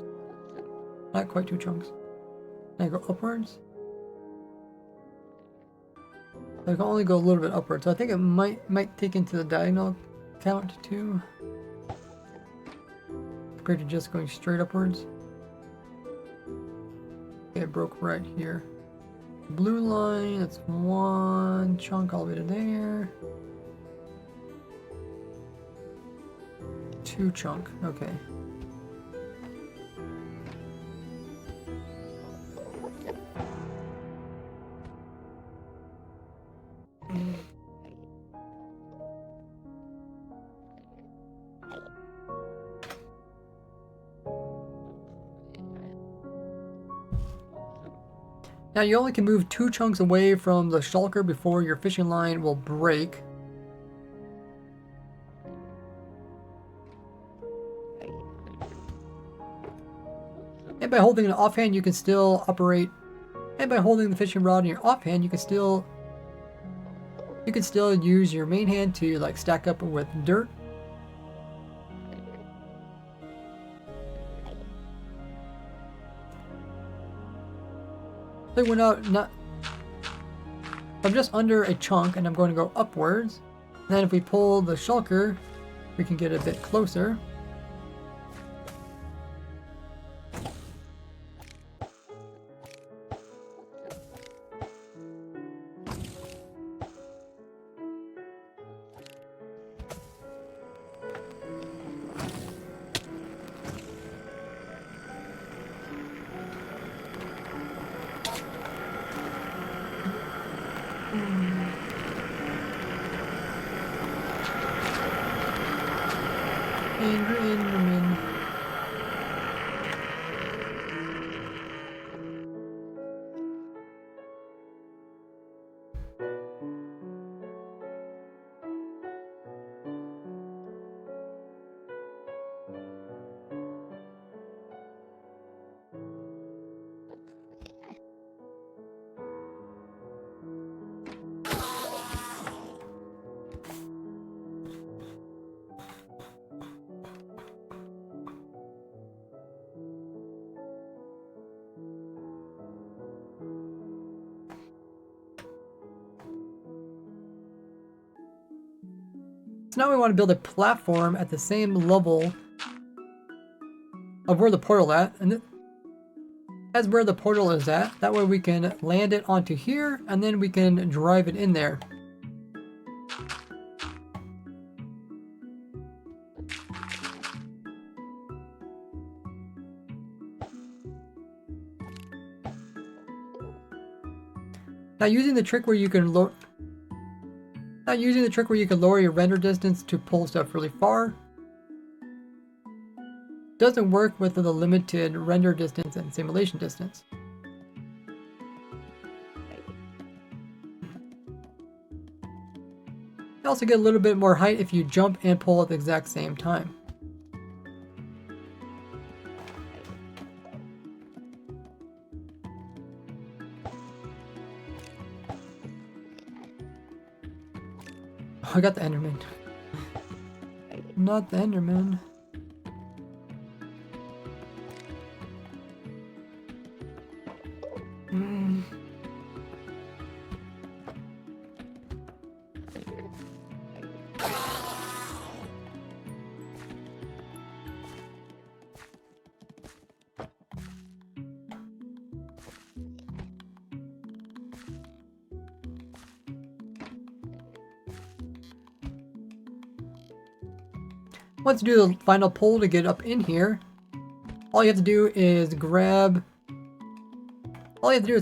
not quite 2 chunks, and I go upwards, I can only go a little bit upwards, so I think it might take into the diagonal count too, compared to just going straight upwards. Okay, it broke right here. Blue line, that's 1 chunk all the way to there. 2 chunk, okay. Now you only can move 2 chunks away from the shulker before your fishing line will break. And by holding an offhand you can still operate, and by holding the fishing rod in your offhand you can still use your main hand to like stack up with dirt. So we're not I'm just under a chunk and I'm going to go upwards. And then if we pull the shulker, we can get a bit closer. Enderman. So now we want to build a platform at the same level of where the portal at, and as where the portal is at. That way we can land it onto here, and then we can drive it in there. Now using the trick where you can lower your render distance to pull stuff really far doesn't work with the limited render distance and simulation distance. You also get a little bit more height if you jump and pull at the exact same time. Oh, I got the Enderman. Not the Enderman. Once you do the final pull to get up in here, all you have to do is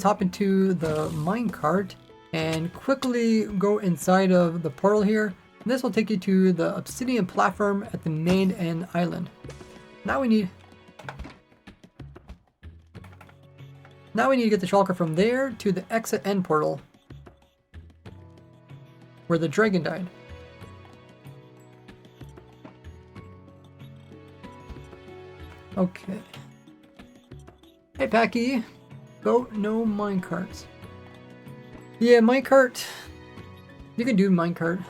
hop into the minecart and quickly go inside of the portal here. And this will take you to the obsidian platform at the main end island. Now we need to get the shulker from there to the exit end portal where the dragon died. Okay. Hey Packy. Boat, no minecarts. Yeah, minecart. You can do minecart.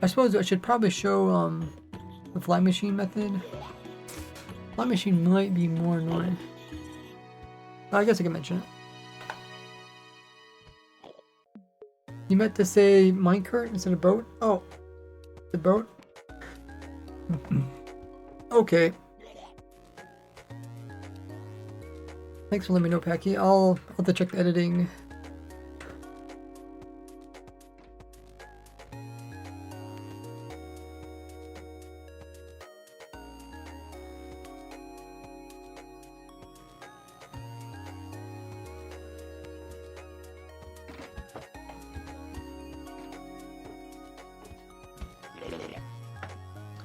I suppose I should probably show the fly machine method. Fly machine might be more annoying. I guess I can mention it. You meant to say minecart instead of boat? Oh, the boat? Okay. Thanks for letting me know, Packy. I'll have to check the editing.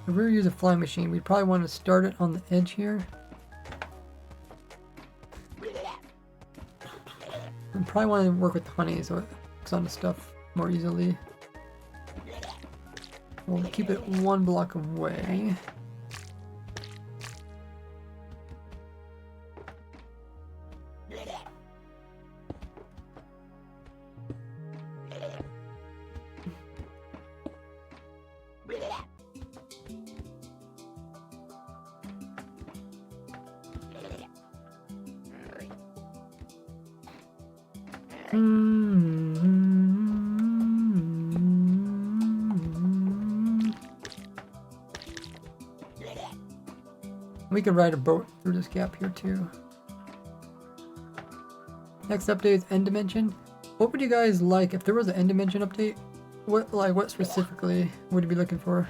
If we were to use a fly machine, we'd probably want to start it on the edge here. And probably want to work with honey so it hooks onto stuff more easily. We'll keep it one block away. We can ride a boat through this gap here too. Next update is end dimension. What would you guys like if there was an end dimension update? What specifically would you be looking for?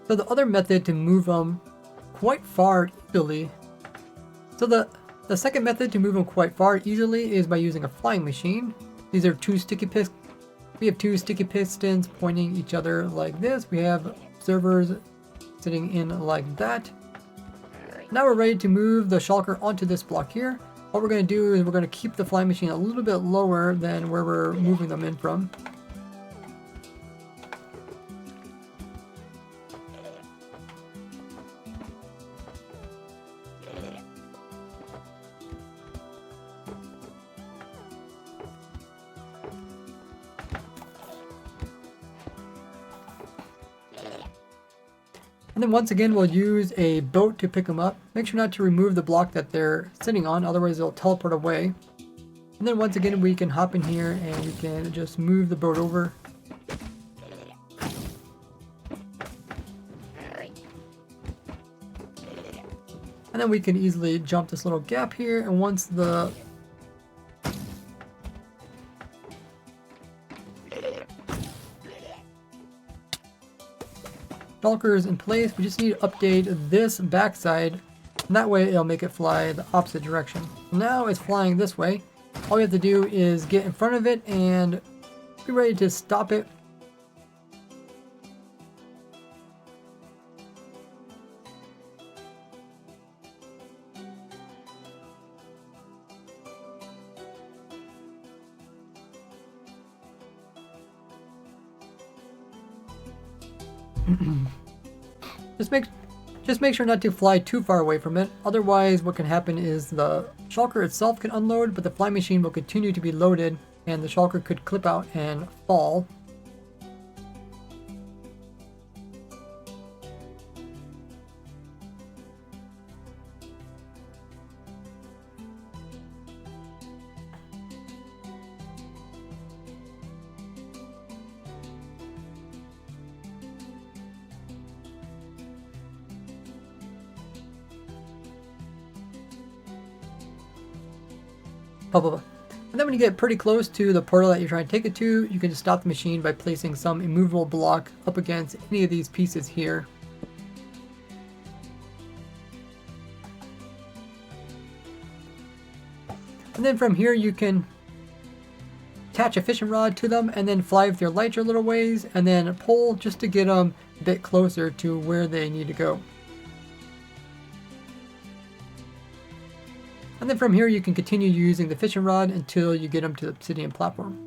So the other method to move them quite far easily. So the second method to move them quite far easily is by using a flying machine. These are two sticky pistons. We have two sticky pistons pointing each other like this. We have observers sitting in like that. Now we're ready to move the shulker onto this block here. What we're going to do is we're going to keep the flying machine a little bit lower than where we're moving them in from. And then once again, we'll use a boat to pick them up. Make sure not to remove the block that they're sitting on, otherwise they'll teleport away. And then once again, we can hop in here and we can just move the boat over. And then we can easily jump this little gap here, and once the shulker is in place, we just need to update this backside, and that way it'll make it fly the opposite direction. Now it's flying this way. All we have to do is get in front of it and be ready to stop it. Just make sure not to fly too far away from it. Otherwise, what can happen is the shulker itself can unload, but the flying machine will continue to be loaded, and the shulker could clip out and fall. And then when you get pretty close to the portal that you're trying to take it to, you can just stop the machine by placing some immovable block up against any of these pieces here. And then from here you can attach a fishing rod to them and then fly with your lighter a little ways and then pull just to get them a bit closer to where they need to go. And then from here you can continue using the fishing rod until you get them to the obsidian platform.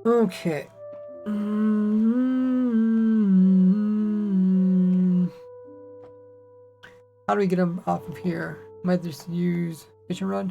Okay. How do we get them off of here? Might just use fishing rod.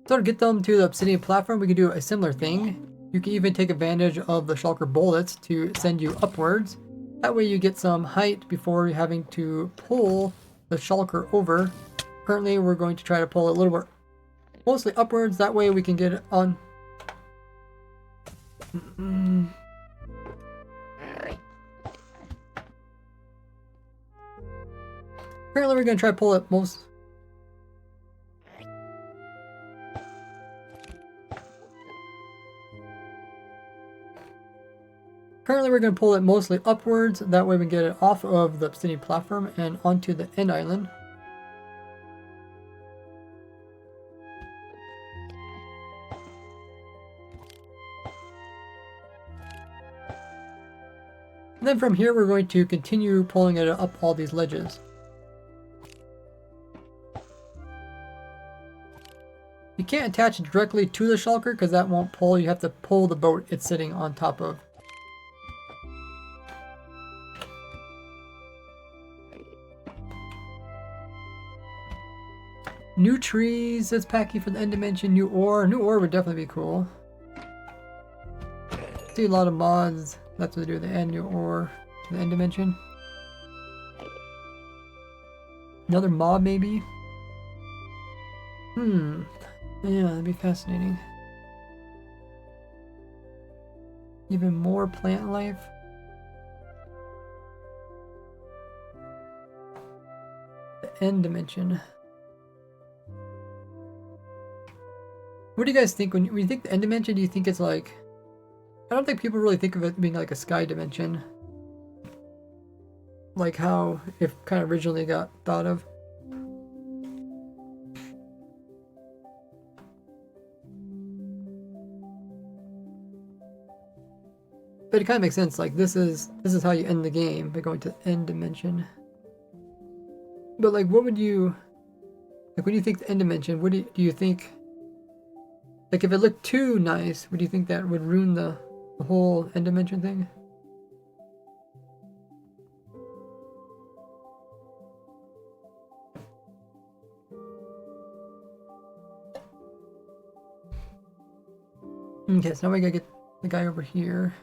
So to get them to the obsidian platform, we can do a similar thing. You can even take advantage of the shulker bullets to send you upwards. That way you get some height before having to pull the shulker over. Currently we're going to try to pull it a little bit mostly upwards, that way we can get it on. Currently we're going to try to pull it mostly upwards, that way we can get it off of the obsidian platform and onto the end island. And then from here we're going to continue pulling it up all these ledges. You can't attach it directly to the shulker because that won't pull. You have to pull the boat it's sitting on top of. New trees, says Packy for the end dimension. New ore. New ore would definitely be cool. See a lot of mods. That's what they do at the end. New ore to the end dimension. Another mob maybe? Yeah, that'd be fascinating. Even more plant life. The end dimension. What do you guys think when you think the end dimension? Do you think it's like... I don't think people really think of it being like a sky dimension. Like how it kind of originally got thought of. But it kind of makes sense, like this is how you end the game, by going to the end dimension. But like what would you... Like when you think the end dimension, what do you think... Like if it looked too nice, would you think that would ruin the whole end dimension thing? Okay, so now we gotta get the guy over here.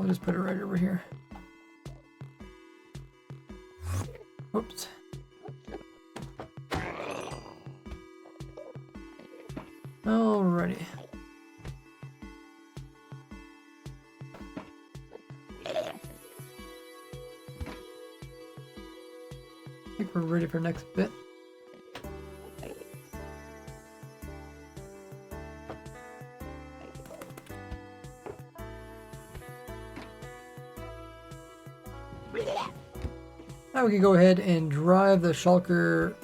I'll just put it right over here. Oops. Alrighty. I think we're ready for next bit. Now we can go ahead and drive the shulker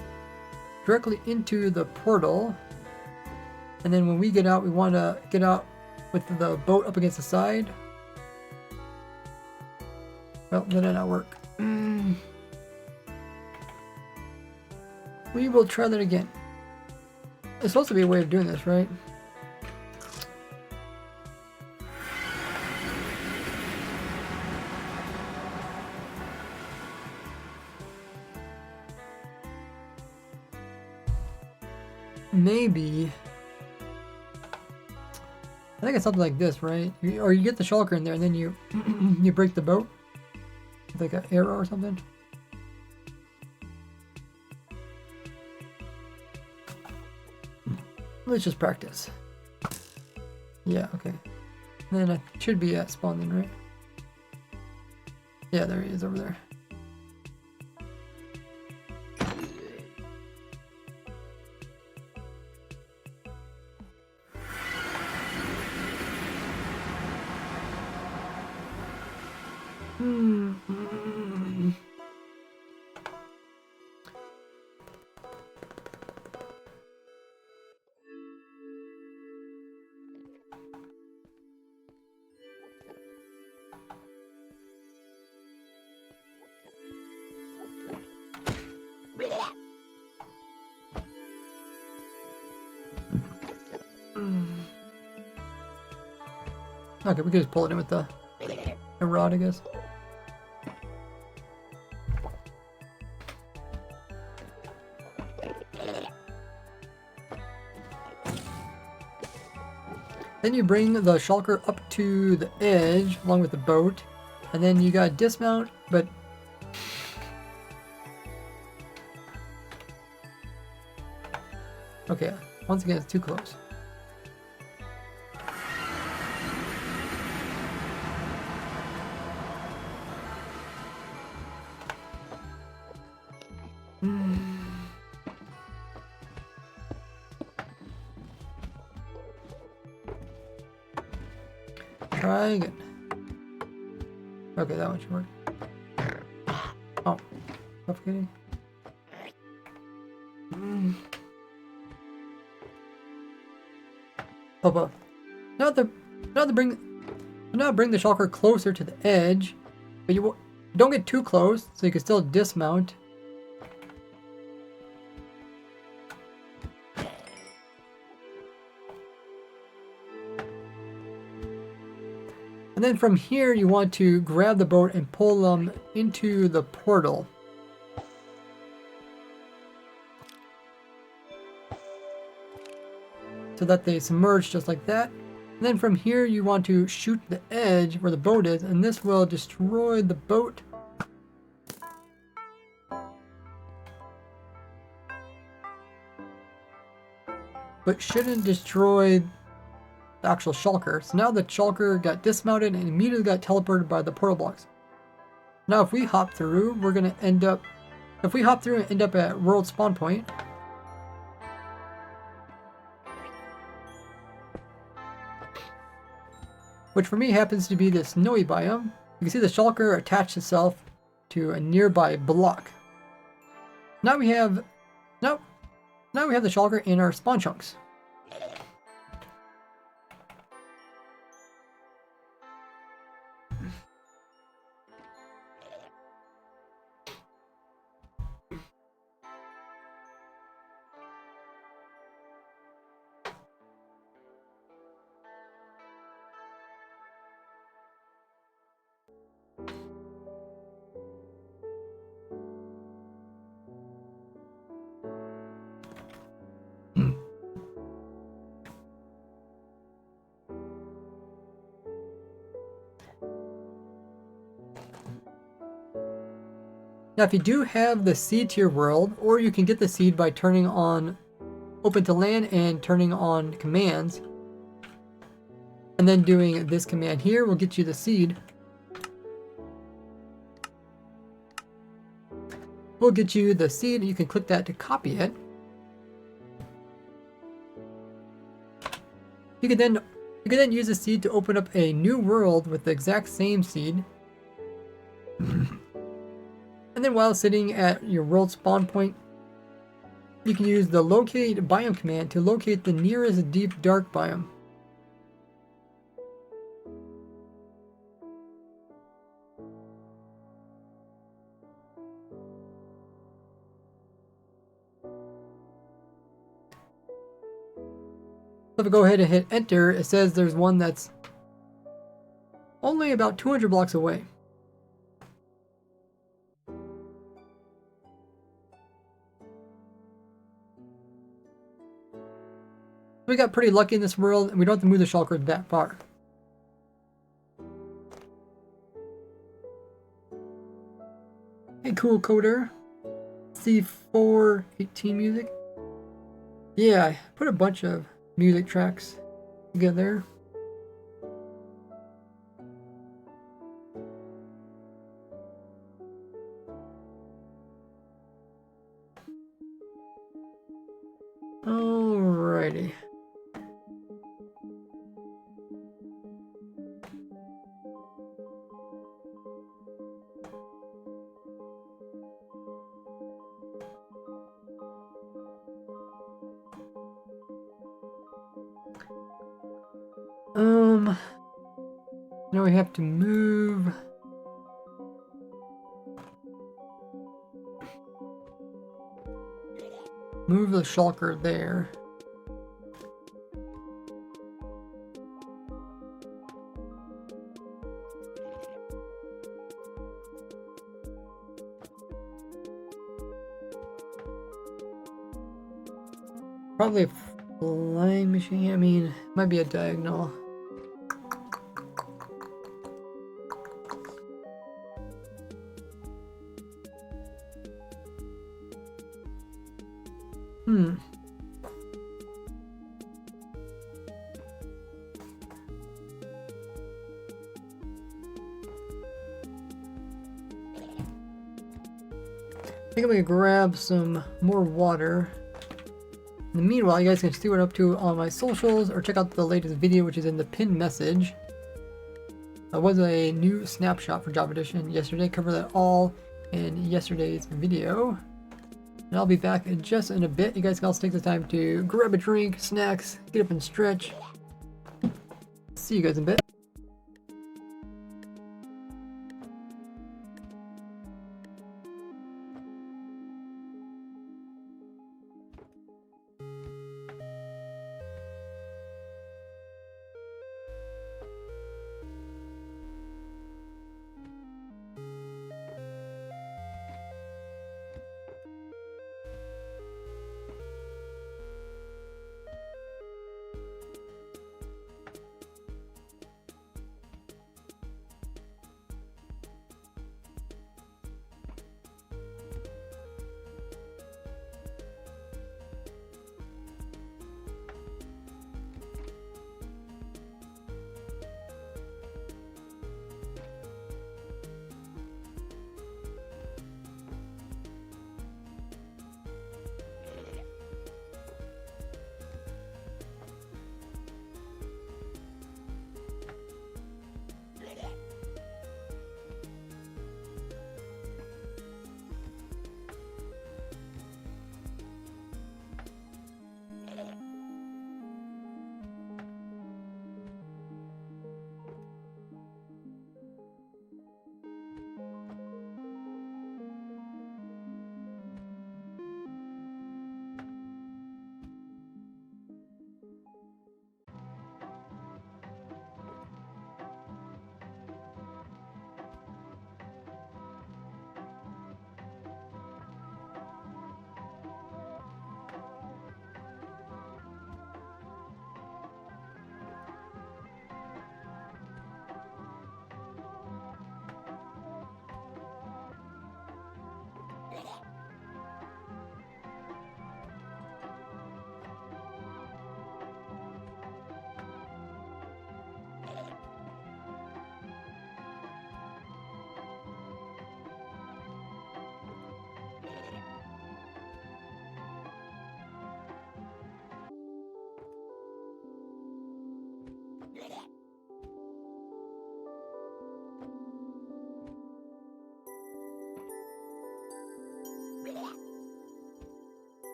directly into the portal. And then when we get out, we want to get out with the boat up against the side. Well, that did not work. We will try that again. There's supposed to be a way of doing this, right? Maybe. I think it's something like this, right? Or you get the shulker in there and then you you break the boat with like an arrow or something. Let's just practice. Yeah, okay. And then I should be at spawn then, right? Yeah, there he is over there. Okay, we can just pull it in with the rod, I guess. Then you bring the shulker up to the edge along with the boat, and then you gotta dismount, but okay, once again it's too close. Try again. Okay, that one should work. Oh, suffocating. Papa. Now bring the shulker closer to the edge, but you don't get too close, so you can still dismount. And then from here, you want to grab the boat and pull them into the portal. So that they submerge just like that. And And then from here you want to shoot the edge where the boat is, and this will destroy the boat. But shouldn't destroy the actual shulker. So now the shulker got dismounted and immediately got teleported by the portal blocks. Now if we hop through, we're going to end up... If we hop through and end up at world spawn point... which for me happens to be this snowy biome. You can see the shulker attached itself to a nearby block. Now we have the shulker in our spawn chunks. Now if you do have the seed to your world, or you can get the seed by turning on open to land and turning on commands, and then doing this command here will get you the seed. We'll get you the seed, and you can click that to copy it. You can then use the seed to open up a new world with the exact same seed. And then while sitting at your world spawn point, you can use the locate biome command to locate the nearest deep dark biome. So if I go ahead and hit enter, it says there's one that's only about 200 blocks away. We got pretty lucky in this world, and we don't have to move the shulker that far. Hey, cool coder. C418 music. Yeah, I put a bunch of music tracks together. Alrighty. Now we have to move. Move the shulker there. Probably a flying machine. I mean, might be a diagonal. I think I'm gonna grab some more water. In the meanwhile, you guys can see what I'm up to on my socials, or check out the latest video, which is in the pinned message. There was a new snapshot for Job Edition yesterday. Covered that all in yesterday's video. And I'll be back in just in a bit. You guys can also take the time to grab a drink, snacks, get up and stretch. See you guys in a bit.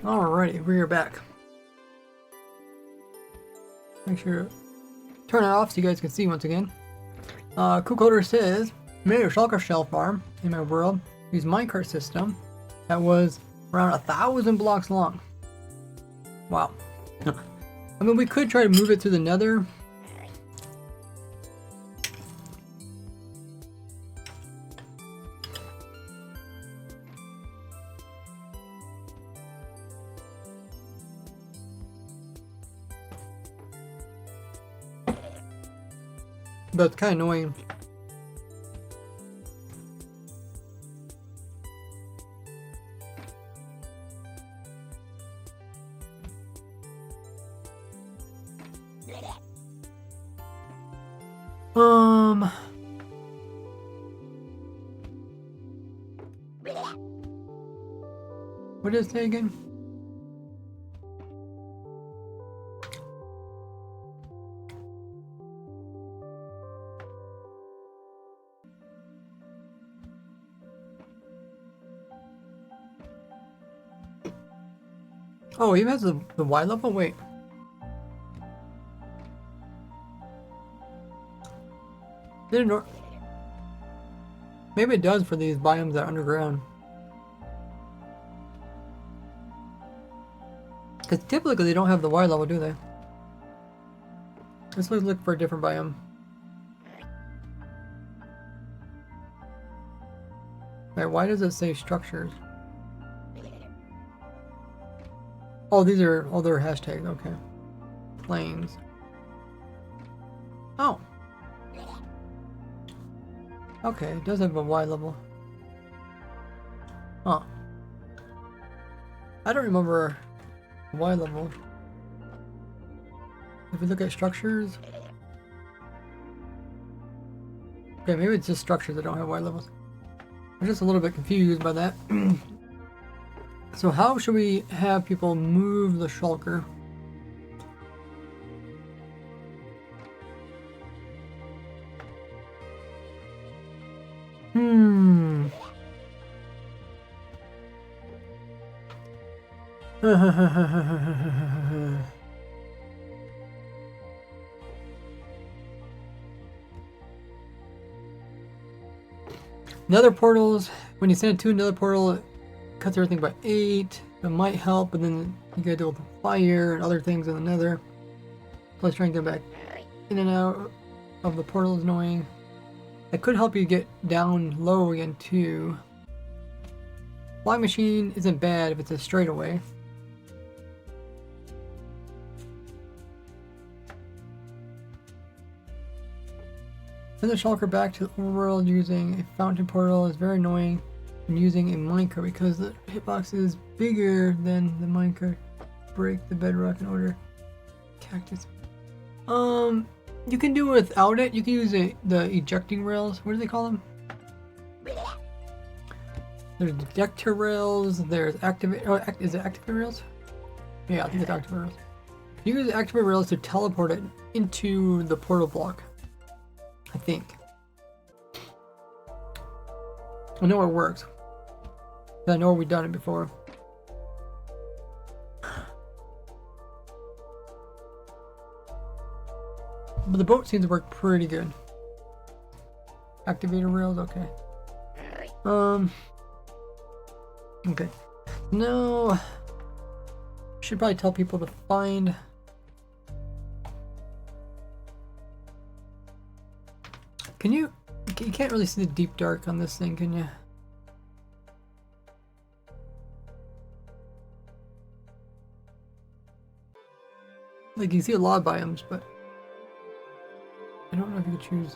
Alrighty, we're back. Make sure to turn it off so you guys can see once again. Coder says, made a shulker shell farm in my world. Use minecart system that was around 1,000 blocks long. Wow. I mean, we could try to move it through the nether. But it's kind of annoying. What did it say again? Oh, he has the Y level? Wait. Didn't maybe it does for these biomes that are underground. Because typically they don't have the Y level, do they? Let's look for a different biome. Wait, why does it say structures? Oh, these are all their hashtags, okay. Planes. Oh. Okay, it does have a Y level. Huh. I don't remember Y level. If we look at structures. Okay, maybe it's just structures that don't have Y levels. I'm just a little bit confused by that. So how should we have people move the shulker? Nether portals, when you send it to another portal, it cuts everything by 8. It might help, but then you gotta deal with the fire and other things in the nether. Plus trying to get back in and out of the portal is annoying. It could help you get down low again too. Flying machine isn't bad if it's a straightaway. Send the shulker back to the overworld using a fountain portal is very annoying when using a minecart because the hitbox is bigger than the minecart. Break the bedrock in order. Cactus. You can do it without it. You can use the ejecting rails. What do they call them? There's ejector rails. There's activate. Oh, is it activate rails? Yeah, I think it's activate rails. You use activate rails to teleport it into the portal block. I think. I know it works. I know we've done it before. But the boat seems to work pretty good. Activator rails, okay. Okay. No. Should probably tell people to find. Can you can't really see the deep dark on this thing, can you? Like you can see a lot of biomes, but I don't know if you could choose.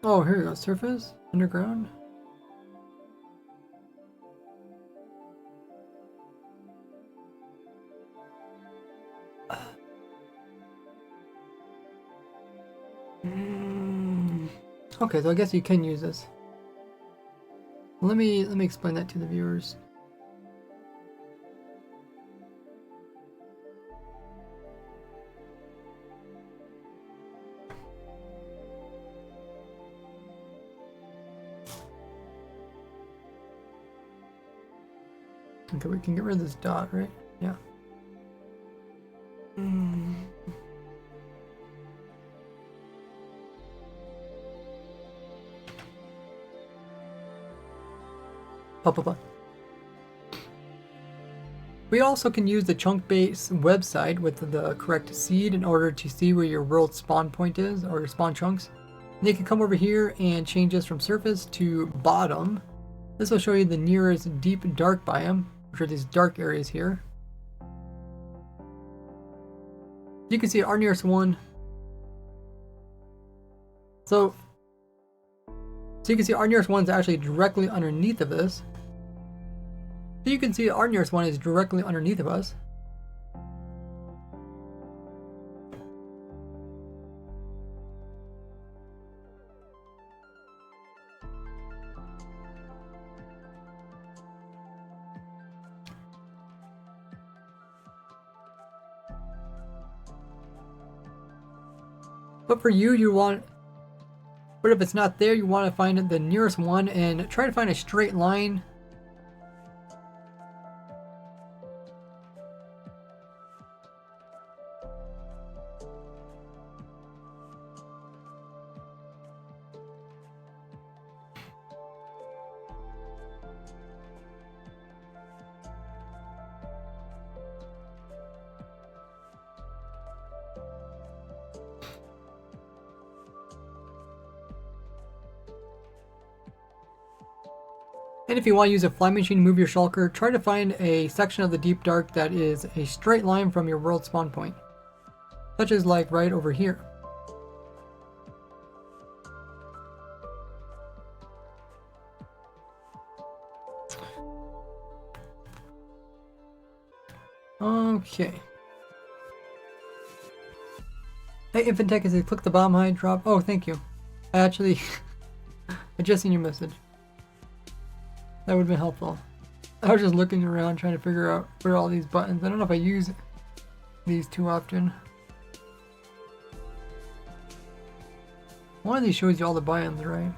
Oh, here we go. Surface? Underground? Okay, so I guess you can use this. Let me explain that to the viewers. Okay, we can get rid of this dot, right? Yeah. Blah. We also can use the chunk-based website with the correct seed in order to see where your world spawn point is, or your spawn chunks. And you can come over here and change this from surface to bottom. This will show you the nearest deep dark biome, which are these dark areas here. You can see our nearest one. So you can see our nearest one is actually directly underneath of this. So you can see our nearest one is directly underneath of us. But for you want, but if it's not there, you want to find the nearest one and try to find a straight line. And if you want to use a fly machine to move your shulker, try to find a section of the deep dark that is a straight line from your world spawn point. Such as like right over here. Okay. Hey, Infantech, is it click the bomb high drop? Oh, thank you. I actually, I just seen your message. That would have been helpful. I was just looking around trying to figure out where all these buttons. I don't know if I use these too often. One of these shows you all the biomes, right?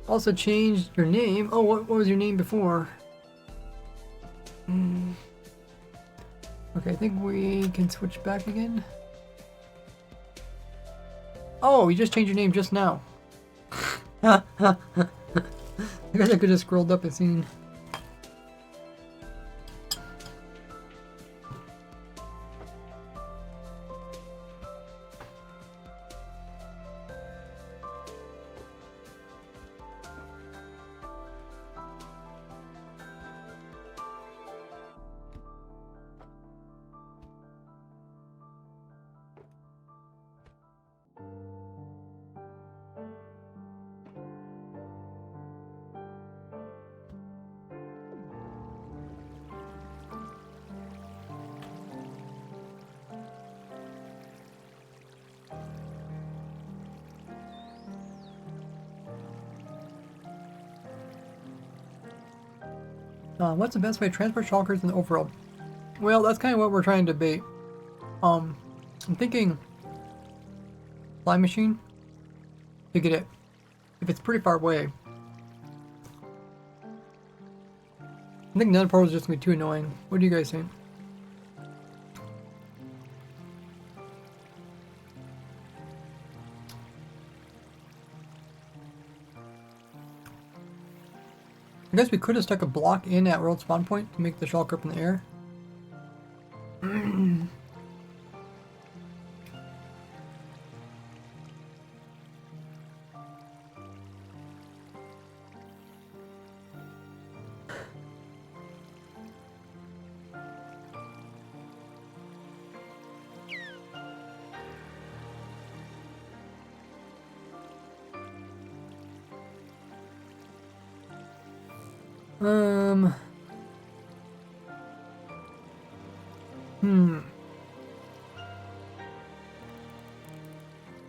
Also changed your name. Oh, what was your name before? Okay, I think we can switch back again. Oh, you just changed your name just now. I guess I could have scrolled up and seen. What's the best way to transport shulkers in the overworld? Well, that's kind of what we're trying to debate. I'm thinking fly machine to get it if it's pretty far away. I think nether portal is just gonna be too annoying. What do you guys think? I guess we could have stuck a block in at world spawn point to make the shulker up in the air.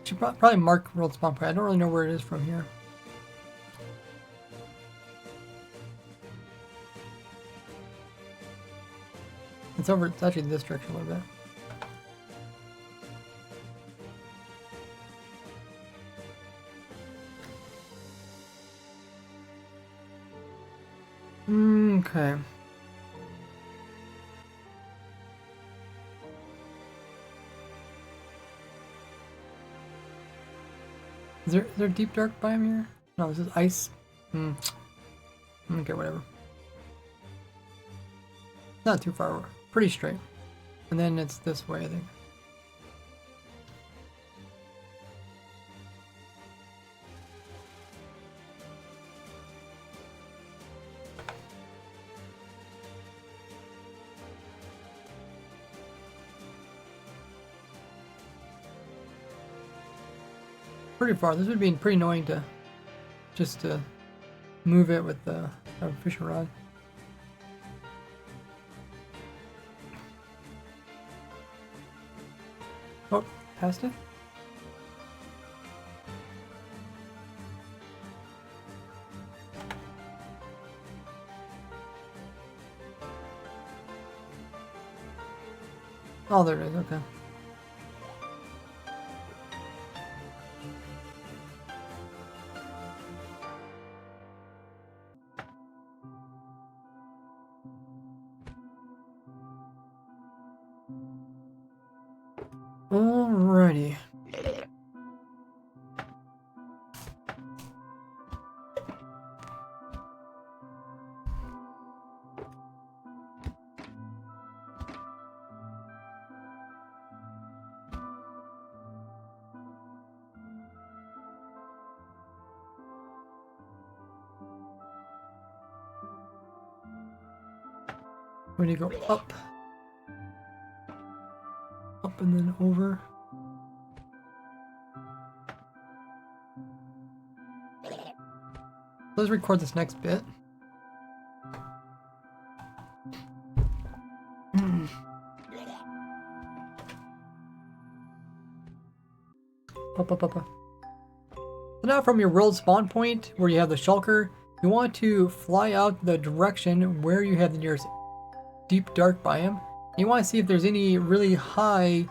Should probably mark world spawn point. I don't really know where it is from here. It's over. It's actually in this direction a little bit. Okay. Is there a deep dark biome here? No, this is ice. Okay, whatever. Not too far. Pretty straight. And then it's this way, I think. Pretty far. This would be pretty annoying to just to move it with the fishing rod. Oh, past it? Oh, there it is. Okay. Alrighty. Where do you go? Up. Up and then over. Let's record this next bit. Up. So now from your world spawn point, where you have the shulker, you want to fly out the direction where you have the nearest deep dark biome. You want to see if there's any really high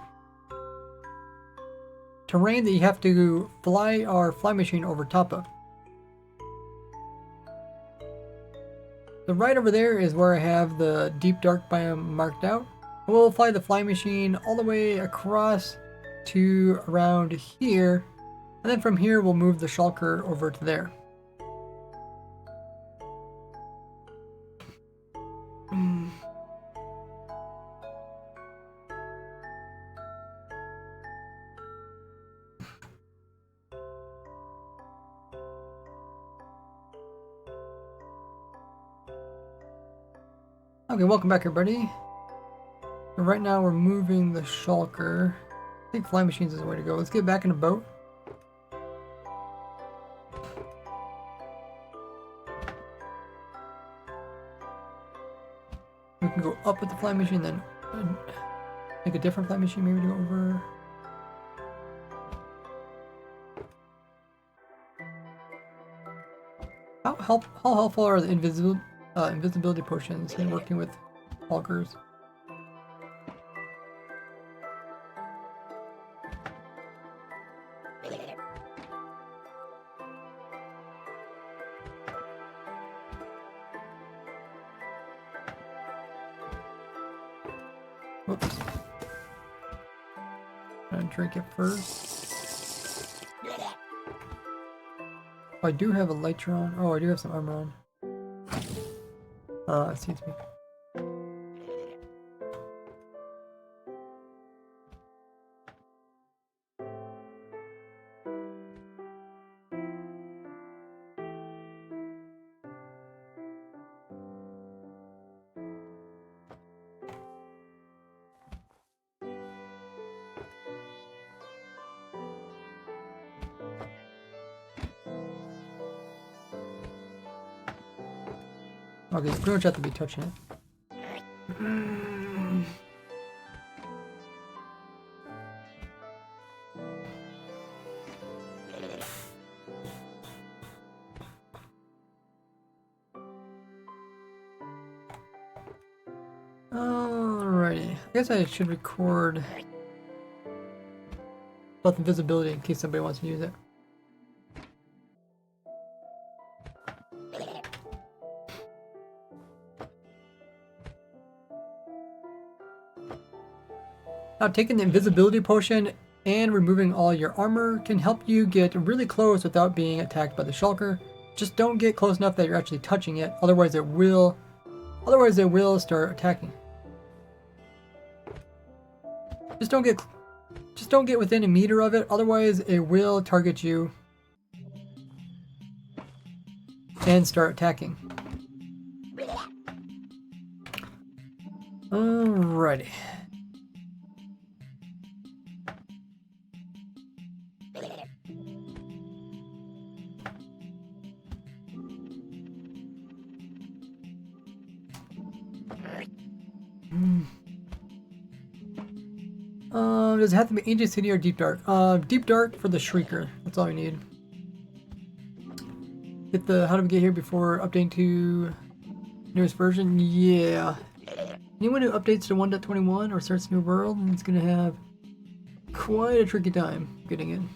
terrain that you have to fly our fly machine over top of. So right over there is where I have the deep dark biome marked out. We'll fly the fly machine all the way across to around here, and then from here we'll move the shulker over to there. Okay, welcome back everybody. So right now we're moving the shulker. I think fly machines is the way to go. Let's get back in the boat. We can go up with the fly machine, then make a different fly machine, maybe to go over. How helpful are the invisibility potions in working with walkers? Whoops. I'm gonna drink it first. Oh, I do have a lighter on. Oh, I do have some armor on. It suits me. Okay, you pretty much have to be touching it. Alrighty. I guess I should record both invisibility in case somebody wants to use it. Now, taking the invisibility potion and removing all your armor can help you get really close without being attacked by the shulker. Just don't get close enough that you're actually touching it, otherwise it will start attacking. Just don't get within a meter of it, otherwise it will target you and start attacking. Alrighty. Does it have to be Ancient City or Deep Dark? Deep Dark for the Shrieker. That's all we need. Get the how do we get here before updating to newest version? Yeah. Anyone who updates to 1.21 or starts a new world is gonna have quite a tricky time getting in.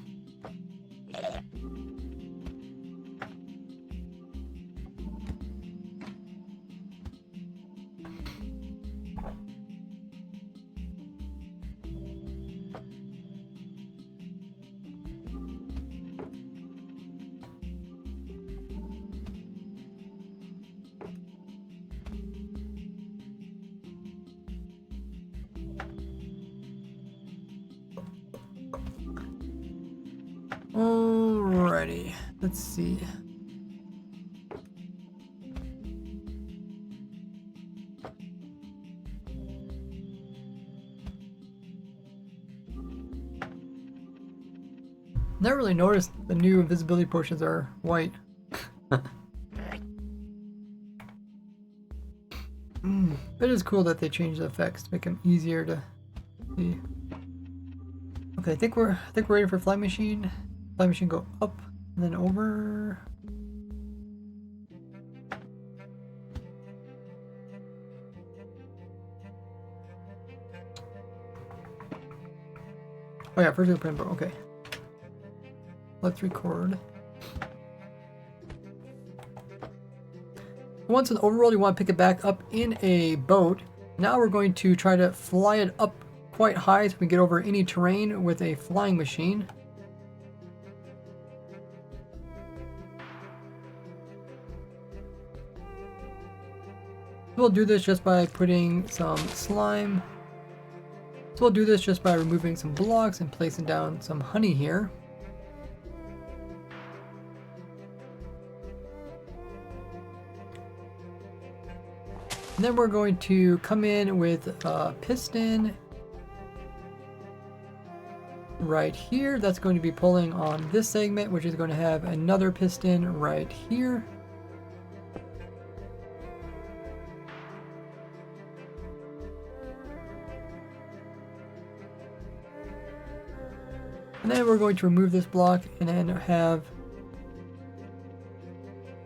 Alrighty, let's see. Never really noticed the new invisibility potions are white. It is cool that they changed the effects to make them easier to see. Okay, I think we're ready for flying machine. Flying machine go up and then over. Oh yeah, first we'll put in, okay. Let's record. Once in the overworld, you want to pick it back up in a boat. Now we're going to try to fly it up quite high so we can get over any terrain with a flying machine. We'll do this just by putting some slime. So we'll do this just by removing some blocks and placing down some honey here. And then we're going to come in with a piston right here. That's going to be pulling on this segment, which is going to have another piston right here. And then we're going to remove this block and then have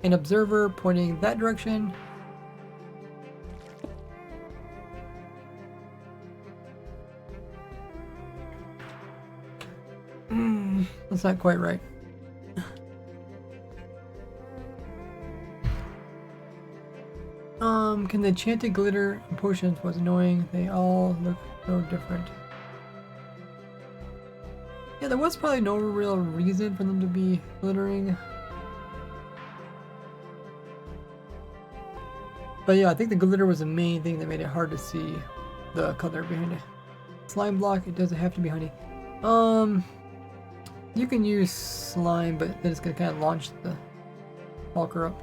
an observer pointing that direction. That's not quite right. Can the enchanted glitter potions was annoying. They all look so different. Yeah, there was probably no real reason for them to be glittering. But yeah, I think the glitter was the main thing that made it hard to see the color behind it. Slime block, it doesn't have to be honey. You can use slime, but then it's gonna kind of launch the Hulker up.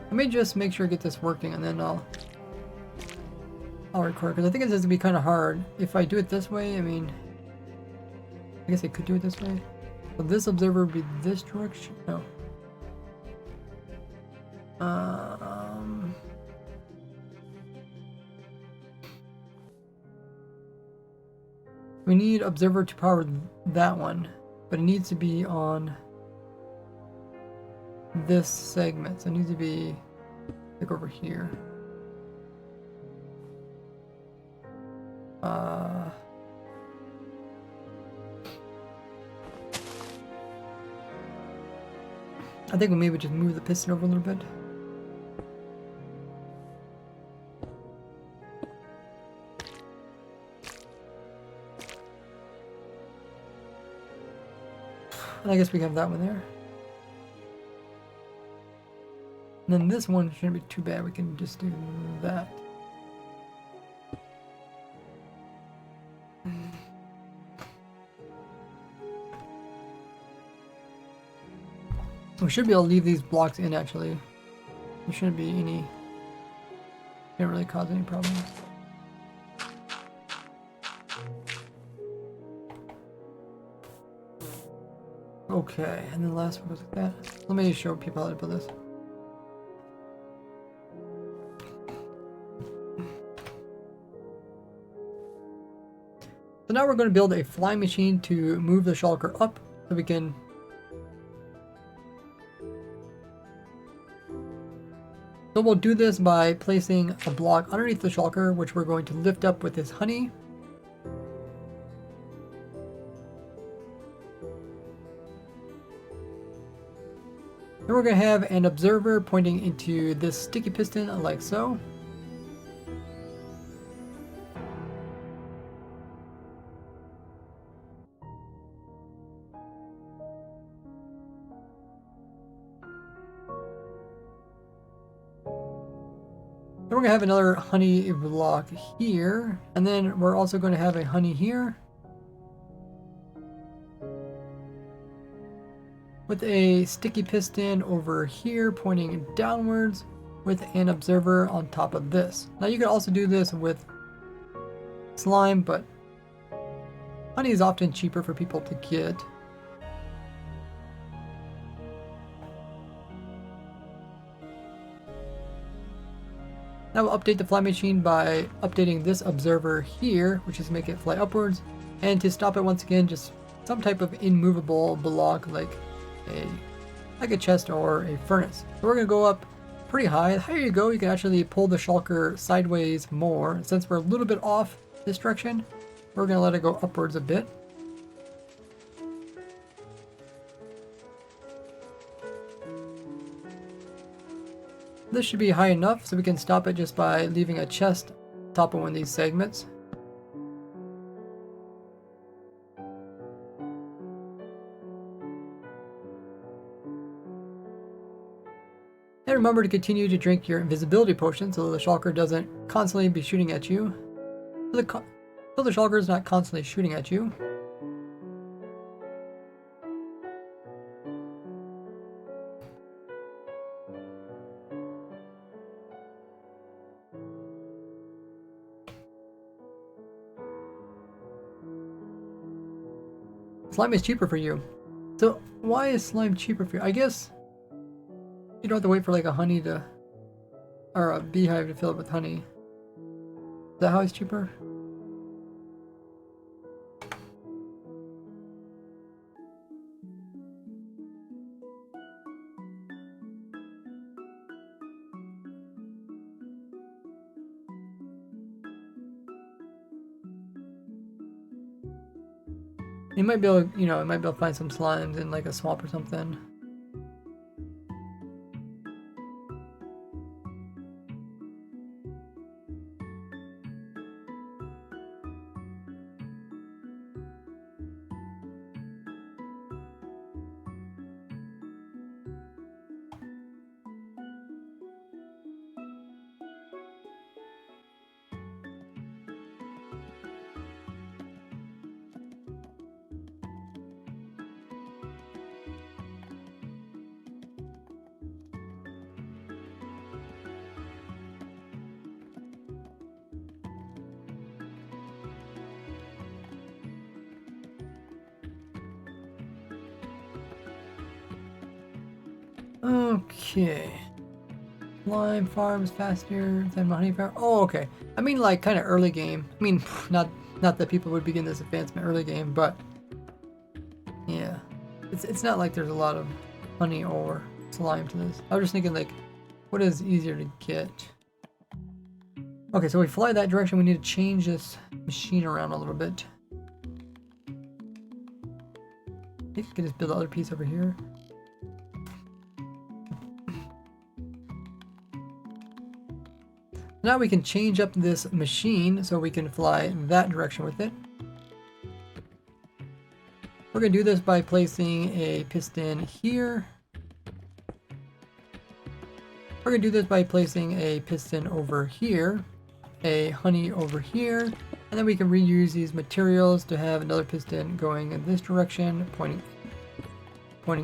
Let me just make sure I get this working and then I'll record, because I think it's gonna be kind of hard. If I do it this way, I mean, I guess I could do it this way. So this observer would be this direction. No. We need observer to power that one, but it needs to be on this segment. So it needs to be like over here. I think we'll maybe just move the piston over a little bit. And I guess we have that one there. And then this one shouldn't be too bad. We can just do that. We should be able to leave these blocks in actually. There shouldn't be any, can't really cause any problems. Okay, and then the last one goes like that. Let me show people how to build this. So now we're going to build a flying machine to move the shulker up so we can So we'll do this by placing a block underneath the shulker, which we're going to lift up with this honey. Then we're going to have an observer pointing into this sticky piston like so. Then we're going to have another honey block here, and then we're also going to have a honey here with a sticky piston over here pointing downwards with an observer on top of this. Now you can also do this with slime, but honey is often cheaper for people to get. Now we'll update the fly machine by updating this observer here, which is make it fly upwards. And to stop it once again, just some type of immovable block like a chest or a furnace. So we're going to go up pretty high. The higher you go, you can actually pull the shulker sideways more. Since we're a little bit off this direction, we're going to let it go upwards a bit. This should be high enough so we can stop it just by leaving a chest on top of one of these segments. And remember to continue to drink your invisibility potion so the shulker doesn't constantly be shooting at you. So the shulker is not constantly shooting at you. Slime is cheaper for you. So why is slime cheaper for you? I guess you don't have to wait for like a honey to, or a beehive to fill it with honey. Is that how it's cheaper? You might be able, it might be able to find some slimes in like a swamp or something. Okay. Slime farms faster than honey farm. Oh, okay. I mean, like, kind of early game. I mean, not that people would begin this advancement early game, but yeah, it's not like there's a lot of honey or slime to this. I was just thinking, like, what is easier to get? Okay, so we fly that direction. We need to change this machine around a little bit. I think we can just build the other piece over here. Now we can change up this machine so we can fly that direction with it. We're going to do this by placing a piston here. We're going to do this by placing a piston over here, a honey over here, and then we can reuse these materials to have another piston going in this direction, pointing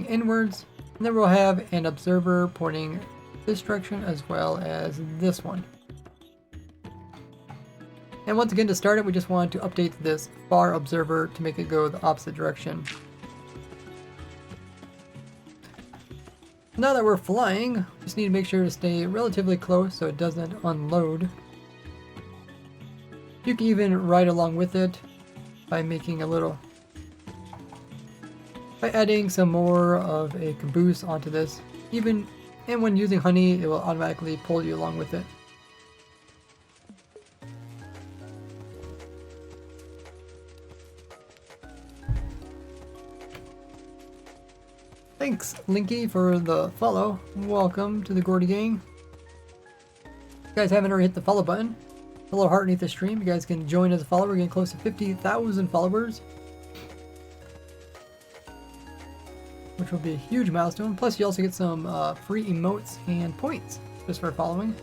inwards. And then we'll have an observer pointing this direction as well as this one. And once again, to start it, we just want to update this far observer to make it go the opposite direction. Now that we're flying, just need to make sure to stay relatively close so it doesn't unload. You can even ride along with it by adding some more of a caboose onto this. And when using honey, it will automatically pull you along with it. Thanks, Linky, for the follow. Welcome to the Gordy gang. If you guys haven't already hit the follow button, the little heart underneath the stream, you guys can join as a follower. We're getting close to 50,000 followers, which will be a huge milestone. Plus, you also get some free emotes and points just for following.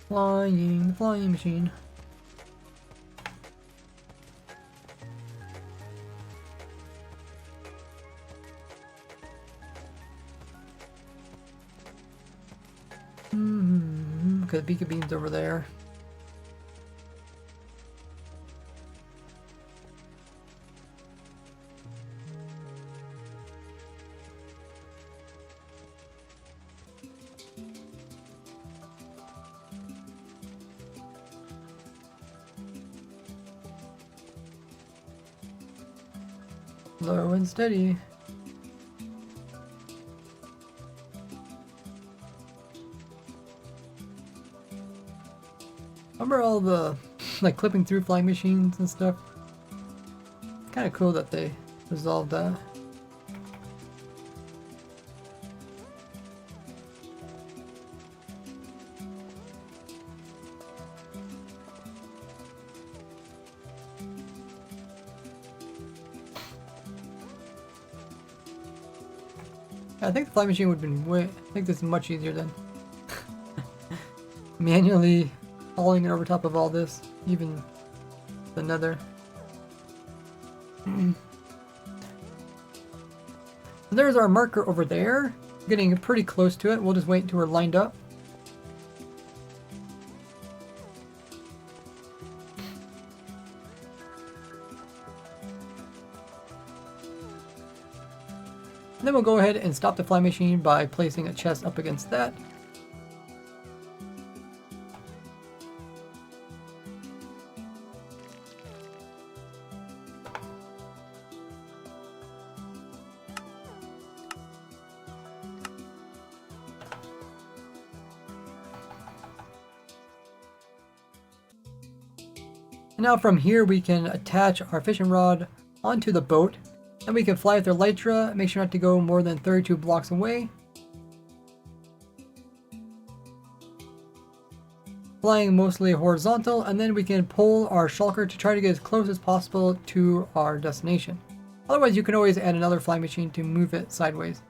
Flying machine. Okay, the beacon beam's over there. Slow and steady. Remember all the like clipping through flying machines and stuff? Kind of cool that they resolved that. I think the flying machine would have been I think this is much easier than manually hauling it over top of all this, even the nether. There's our marker over there. Getting pretty close to it. We'll just wait until we're lined up. And then we'll go ahead and stop the flying machine by placing a chest up against that. And now from here we can attach our fishing rod onto the boat. And we can fly with our Elytra, make sure not to go more than 32 blocks away. Flying mostly horizontal, and then we can pull our shulker to try to get as close as possible to our destination. Otherwise, you can always add another flying machine to move it sideways.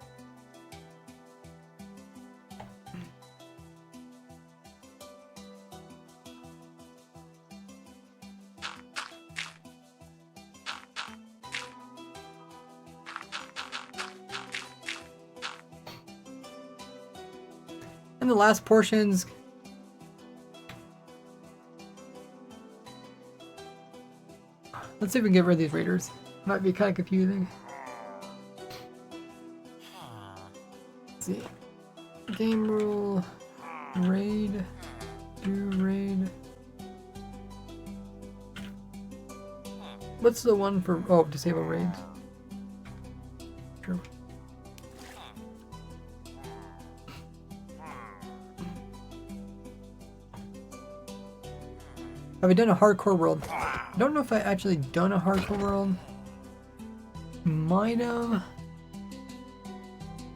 And the last portions, let's see if we can get rid of these raiders. Might be kind of confusing. Let's see. Game rule, raid, do raid. What's the one for, oh, disable raids? True. Have I done a hardcore world? I don't know if I actually done a hardcore world. Might have.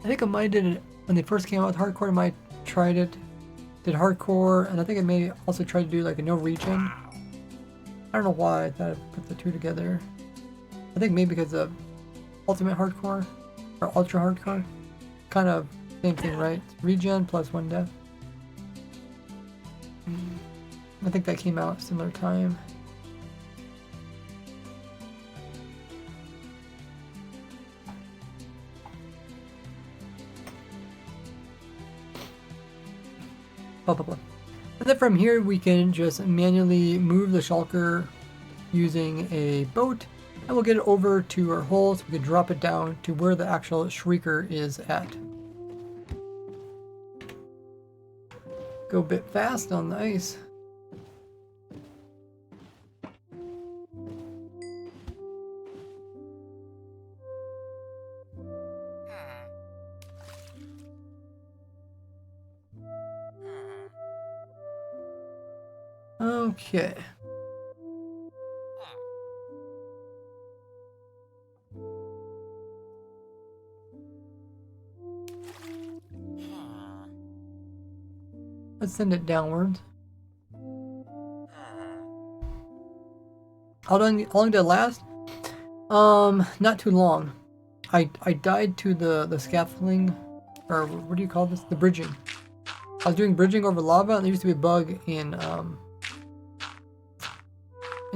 I think I might have did it when they first came out with hardcore. I might have tried it. did hardcore, and I think I may also try to do like a no regen. I don't know why I thought I'd put the two together. I think maybe because of ultimate hardcore or ultra hardcore. Kind of same thing, right? Regen plus 1 death. I think that came out similar time. Blah, blah, blah. And then from here we can just manually move the shulker using a boat, and we'll get it over to our hole so we can drop it down to where the actual shrieker is at. Go a bit fast on the ice. Okay. Let's send it downwards. How long did it last? Not too long. I died to the scaffolding, or what do you call this? The bridging. I was doing bridging over lava, and there used to be a bug in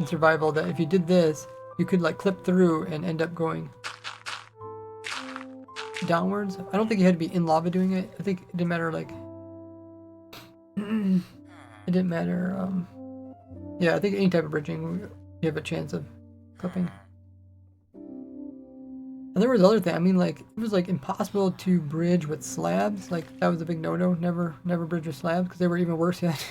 survival that if you did this, you could like clip through and end up going downwards. I don't think you had to be in lava doing it. I think it didn't matter, like it didn't matter. Yeah, I think any type of bridging you have a chance of clipping. And there was other thing. I mean, like it was like impossible to bridge with slabs. Like that was a big no-no. Never bridge with slabs because they were even worse yet.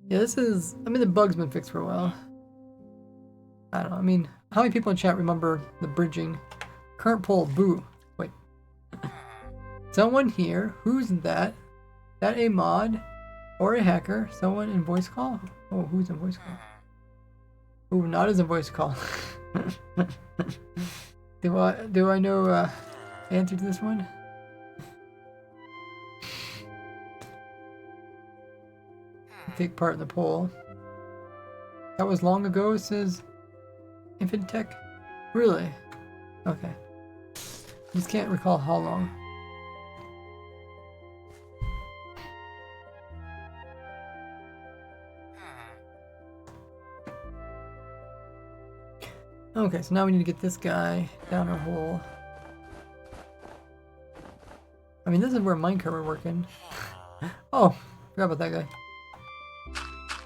Yeah, this is. I mean, the bug's been fixed for a while. I don't know. I mean, how many people in chat remember the bridging? Current poll, boo. Wait. Someone here. Who's that? That a mod or a hacker? Someone in voice call? Oh, who's in voice call? Ooh, not as a voice call. Do I know the answer to this one? Take part in the poll. That was long ago, says Infintech. Really? Okay. Just can't recall how long. Okay, so now we need to get this guy down our hole. I mean, this is where minecart we're working. Oh, forgot about that guy.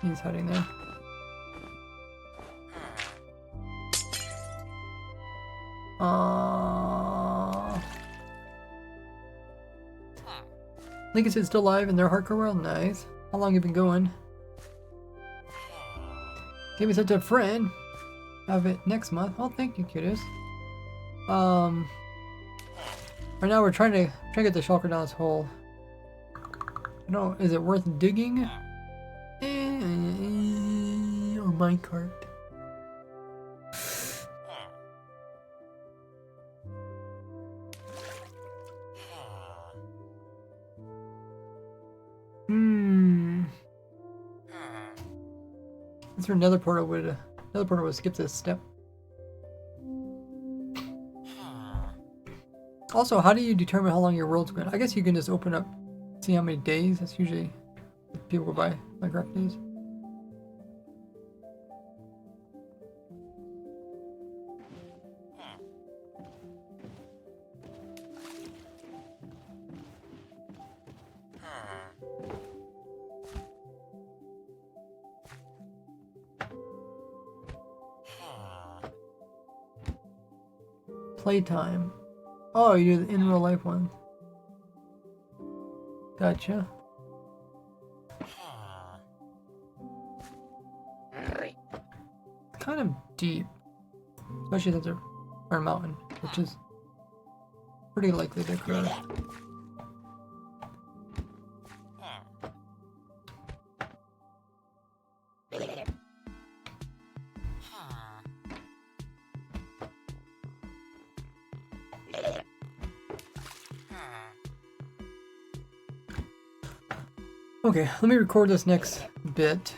He's hiding there. Lincoln is still alive in their hardcore world? Nice. How long have you been going? Give me such a friend. Have it next month. Oh, thank you, cuties. Right now we're trying to get the shulker down this hole. I don't know, is it worth digging? Or minecart? Is there another portal would skip this step? Also, how do you determine how long your world's been? I guess you can just open up, see how many days. That's usually what people go by Minecraft days. Playtime. Oh, you do the in real life one. Gotcha. It's kind of deep, especially since they're a mountain, which is pretty likely to occur. Okay, let me record this next bit.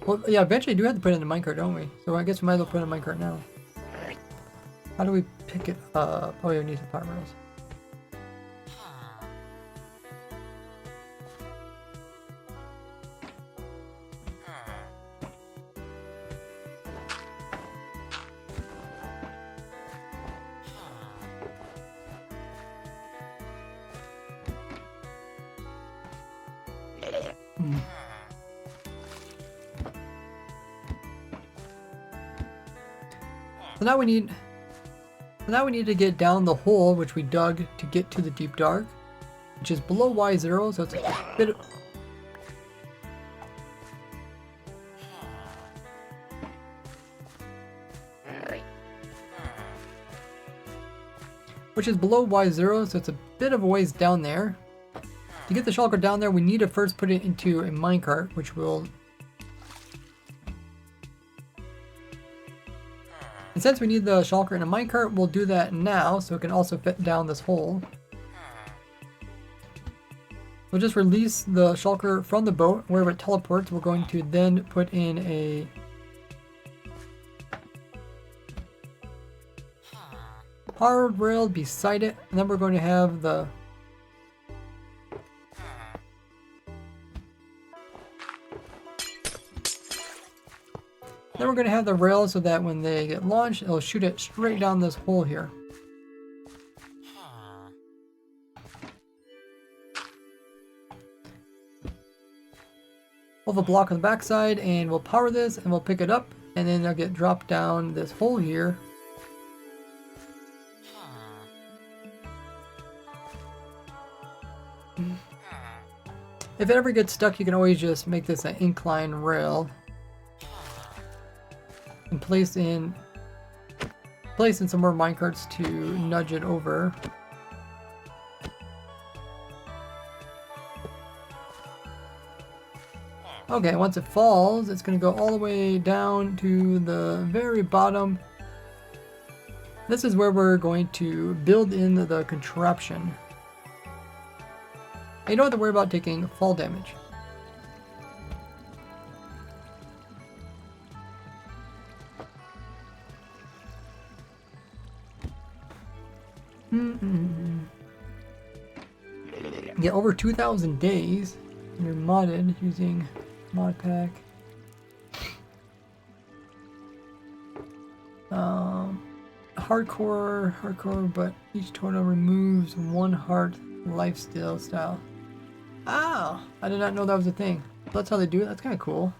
Well, yeah, eventually you do have to put it in the minecart, don't we? So I guess we might as well put it in the minecart now. How do we pick it up? Oh, yeah, we need some power rails. So now we need to get down the hole which we dug to get to the deep dark, which is below Y0, so it's a bit of, which is below Y0, so it's a bit of a ways down there. To get the shulker down there, we need to first put it into a minecart, which will... And since we need the shulker in a minecart, we'll do that now, so it can also fit down this hole. We'll just release the shulker from the boat. Wherever it teleports, we're going to then put in a... hard rail beside it, and then we're going to have the... Then we're going to have the rail so that when they get launched, it'll shoot it straight down this hole here. We'll have a block on the backside, and we'll power this, and we'll pick it up, and then it'll get dropped down this hole here. If it ever gets stuck, you can always just make this an incline rail. And place in some more minecarts to nudge it over. Okay, once it falls, it's going to go all the way down to the very bottom. This is where we're going to build in the contraption. And you don't have to worry about taking fall damage. Get over 2,000 days. You're modded using mod pack. Hardcore, but each totem removes one heart lifesteal style. Oh, I did not know that was a thing. That's how they do it. That's kind of cool.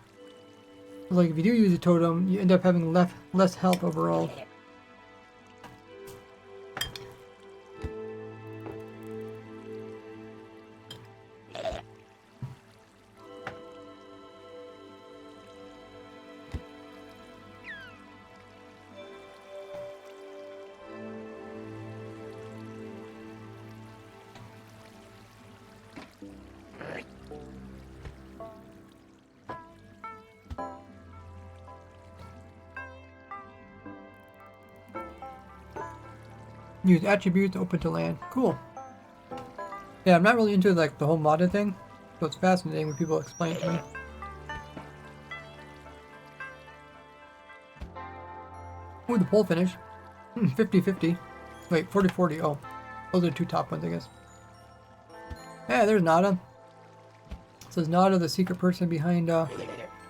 Like if you do use a totem, you end up having less health overall. Use attributes open to land. Cool. Yeah, I'm not really into like the whole modded thing, so it's fascinating when people explain it to me. Ooh, the pole finish. 50-50. Wait, 40-40. Oh, those are the two top ones, I guess. Yeah, there's Nada. It says Nada, the secret person behind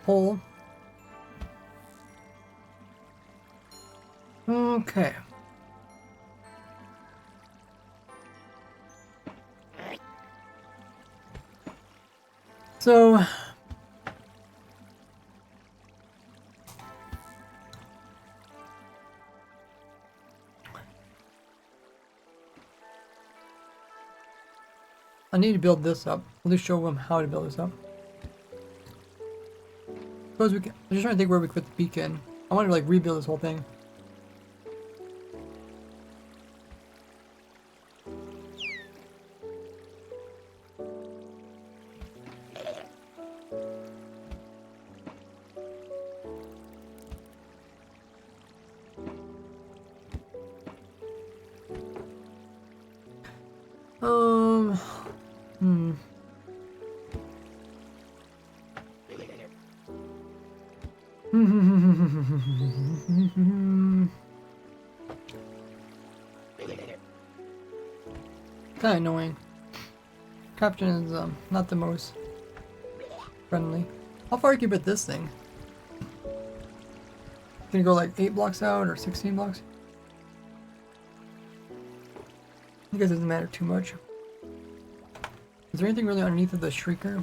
pole. Okay. So, I need to build this up. At least show them how to build this up. Suppose we can. I'm just trying to think where we put the beacon. I want to like rebuild this whole thing. Kinda annoying. Captain is not the most friendly. How far can you put this thing? Can you go like 8 blocks out or 16 blocks? I guess it doesn't matter too much. Is there anything really underneath of the Shrieker?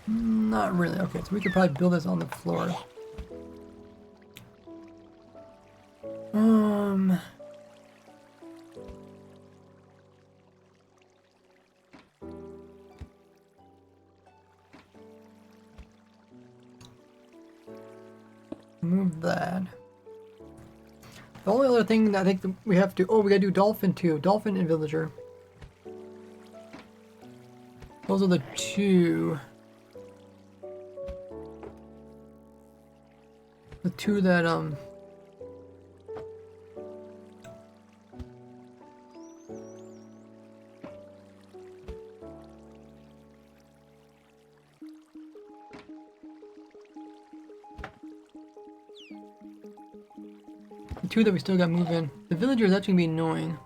Not really. Okay, so we could probably build this on the floor. Move that. The only other thing that I think that we have to... Oh, we gotta do Dolphin too. Dolphin and Villager. Those are the two. The two that, the two that we still got moving. The Villager is actually gonna be annoying.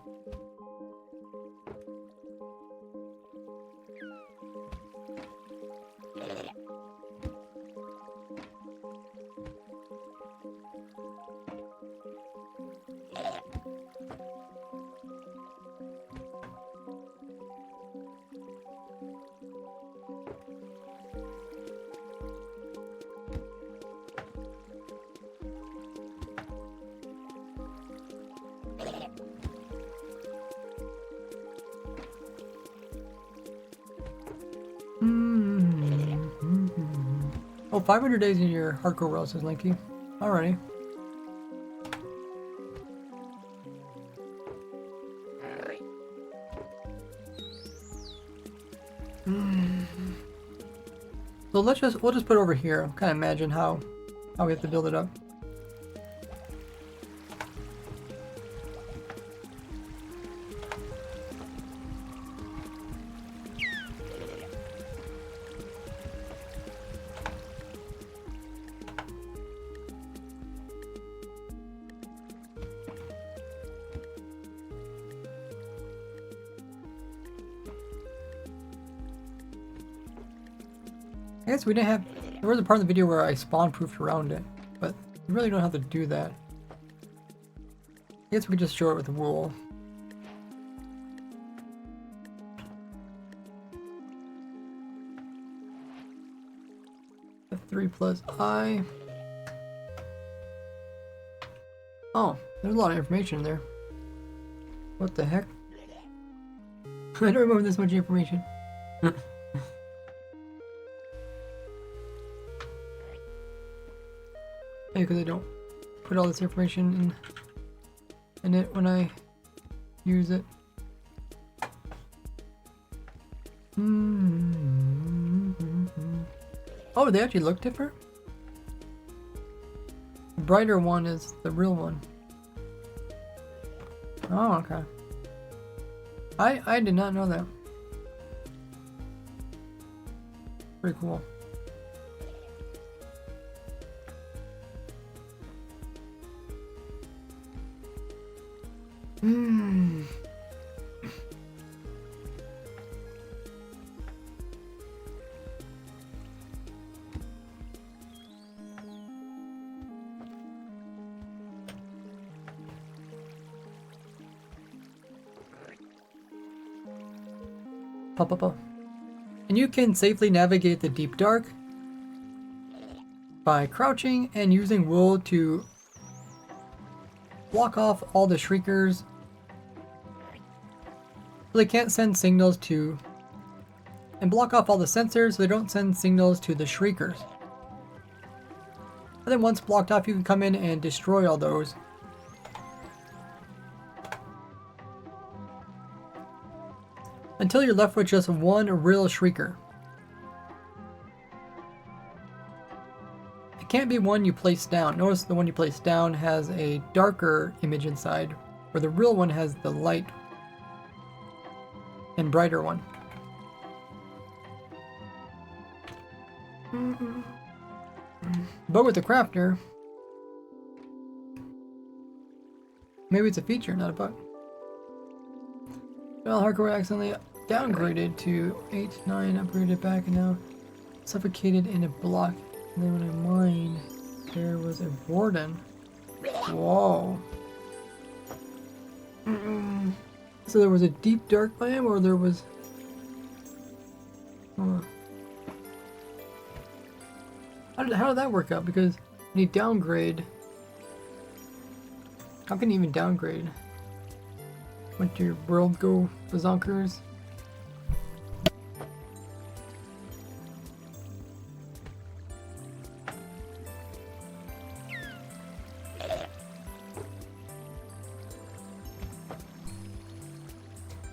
Oh, 500 days in your hardcore world, says Linky. Alrighty. So we'll just put it over here. Kind of imagine how we have to build it up. I guess we didn't have... There was a part of the video where I spawn-proofed around it, but you really don't have to do that. I guess we could just show it with wool. F3 plus I. Oh, there's a lot of information in there. What the heck? I don't remember this much information. Because I don't put all this information in it when I use it. Oh, they actually look different? The brighter one is the real one. Oh, okay. I did not know that. Pretty cool. And you can safely navigate the deep dark by crouching and using wool to block off all the shriekers so they can't send signals to, and block off all the sensors so they don't send signals to the shriekers. And then once blocked off, you can come in and destroy all those. Until you're left with just one real shrieker. It can't be one you place down. Notice the one you place down has a darker image inside, where the real one has the light and brighter one. But with the crafter, maybe it's a feature, not a bug. Well, hardcore accidentally downgraded to 8, 9, upgraded back, and now suffocated in a block. And then when I mined, there was a warden. Whoa. So there was a deep dark biome, or there was... How did that work out? Because when you downgrade... How can you even downgrade? Went to your world go bazonkers?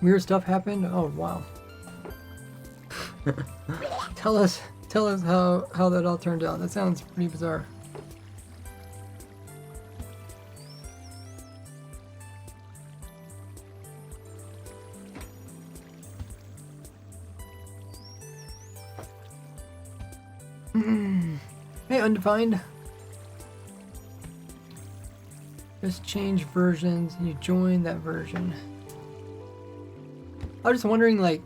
Weird stuff happened? Oh wow. Tell us how that all turned out. That sounds pretty bizarre. Hey, Undefined. Just change versions and you join that version. I was just wondering, like,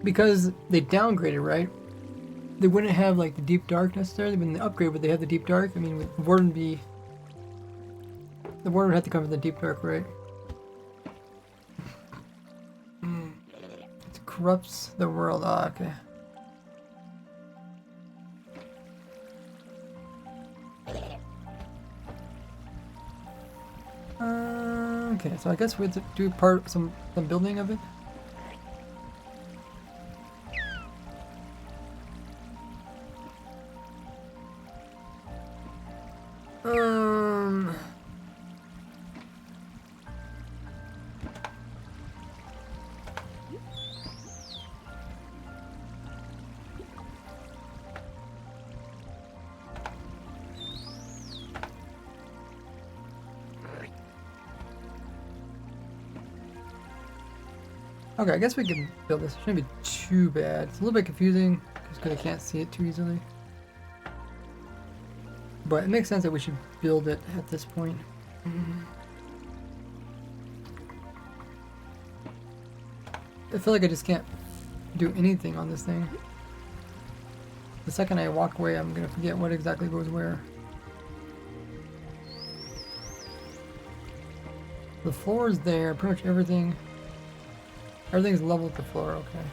because they downgraded, right? They wouldn't have like the deep dark necessarily, but in the upgrade would they have the deep dark? I mean, the warden would have to come from the deep dark, right? It corrupts the world. Ah, okay. Okay, so I guess we have to do some building of it. Okay, I guess we can build this. It shouldn't be too bad. It's a little bit confusing just because I can't see it too easily. But it makes sense that we should build it at this point. I feel like I just can't do anything on this thing. The second I walk away, I'm gonna forget what exactly goes where. The floor is there, pretty much everything. Everything's level with the floor, okay.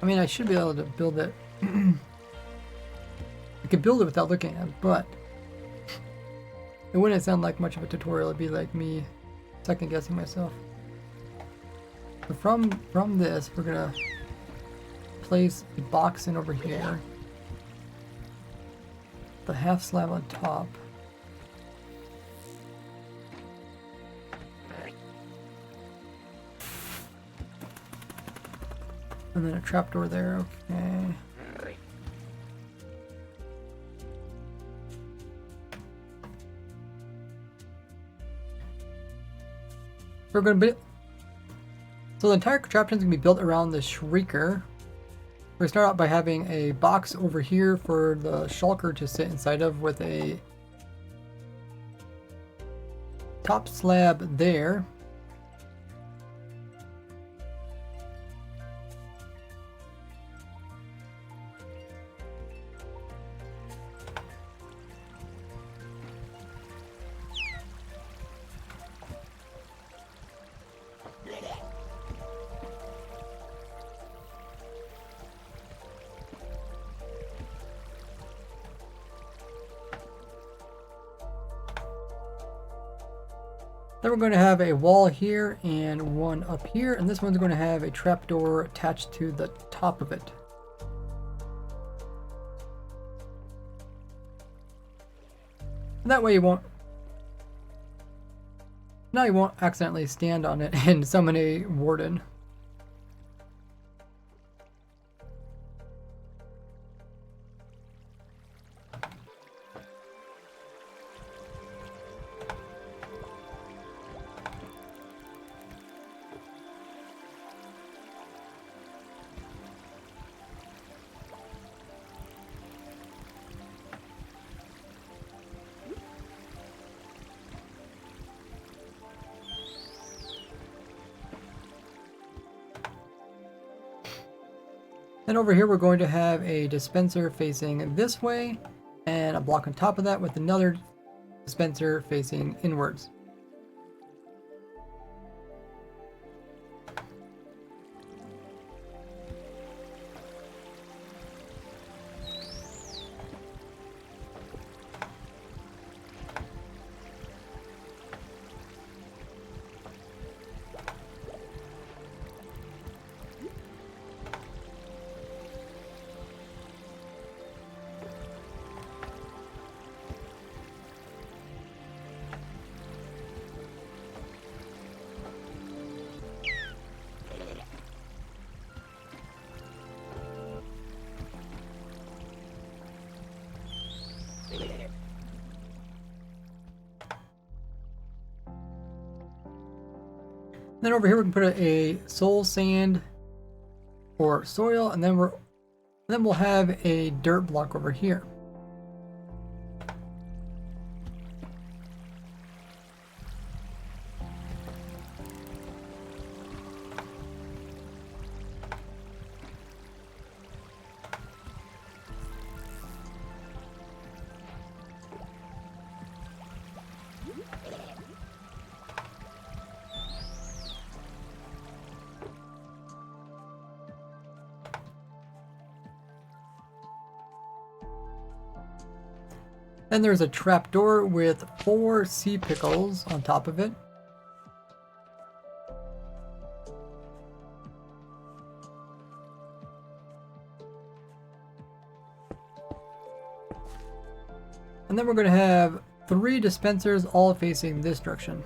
I mean, I should be able to build it. I could build it without looking at it, but it wouldn't sound like much of a tutorial. It'd be like me second guessing myself. So from this, we're gonna place a box in over here. The half slab on top. And then a trapdoor there, okay. We're gonna build. So the entire contraption is gonna be built around the Shrieker. We're gonna start out by having a box over here for the Shulker to sit inside of with a top slab there. Then we're going to have a wall here and one up here, and this one's going to have a trapdoor attached to the top of it. And that way you won't accidentally stand on it and summon a warden. Then over here we're going to have a dispenser facing this way, and a block on top of that with another dispenser facing inwards. Then over here we can put a soul sand or soil, and then we'll have a dirt block over here. Then there's a trapdoor with 4 sea pickles on top of it. And then we're going to have 3 dispensers all facing this direction.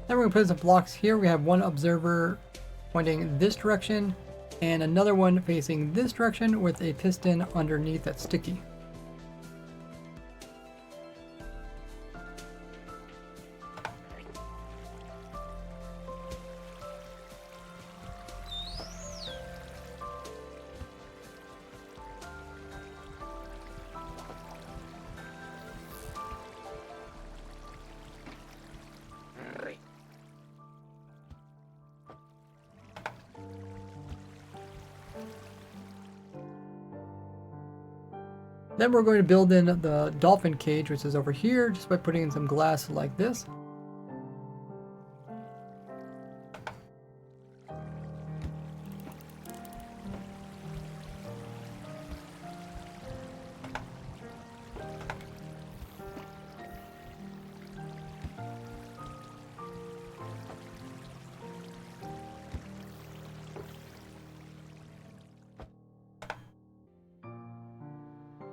Then we're going to put some blocks here. We have one observer pointing this direction and another one facing this direction with a piston underneath that's sticky. Then we're going to build in the dolphin cage, which is over here, just by putting in some glass like this.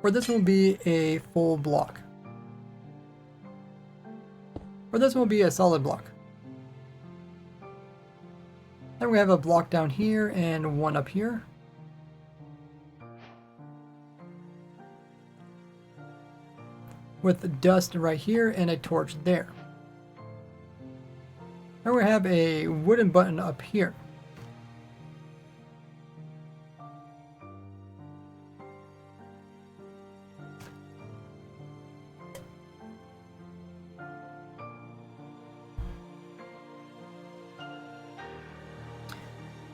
Or this will be a full block. Or this will be a solid block. Then we have a block down here and one up here. With dust right here and a torch there. Then we have a wooden button up here.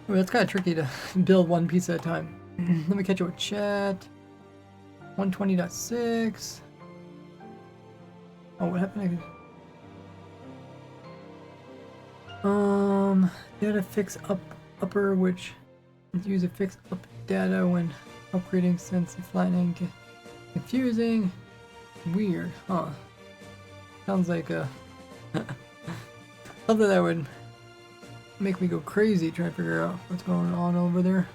Well, it's kind of tricky to build one piece at a time. Let me catch up with chat. 120.6. Oh, what happened? Data fix upper, which is use a fix up data when upgrading since flattening confusing. Weird, huh? Sounds like a something that would make me go crazy trying to figure out what's going on over there.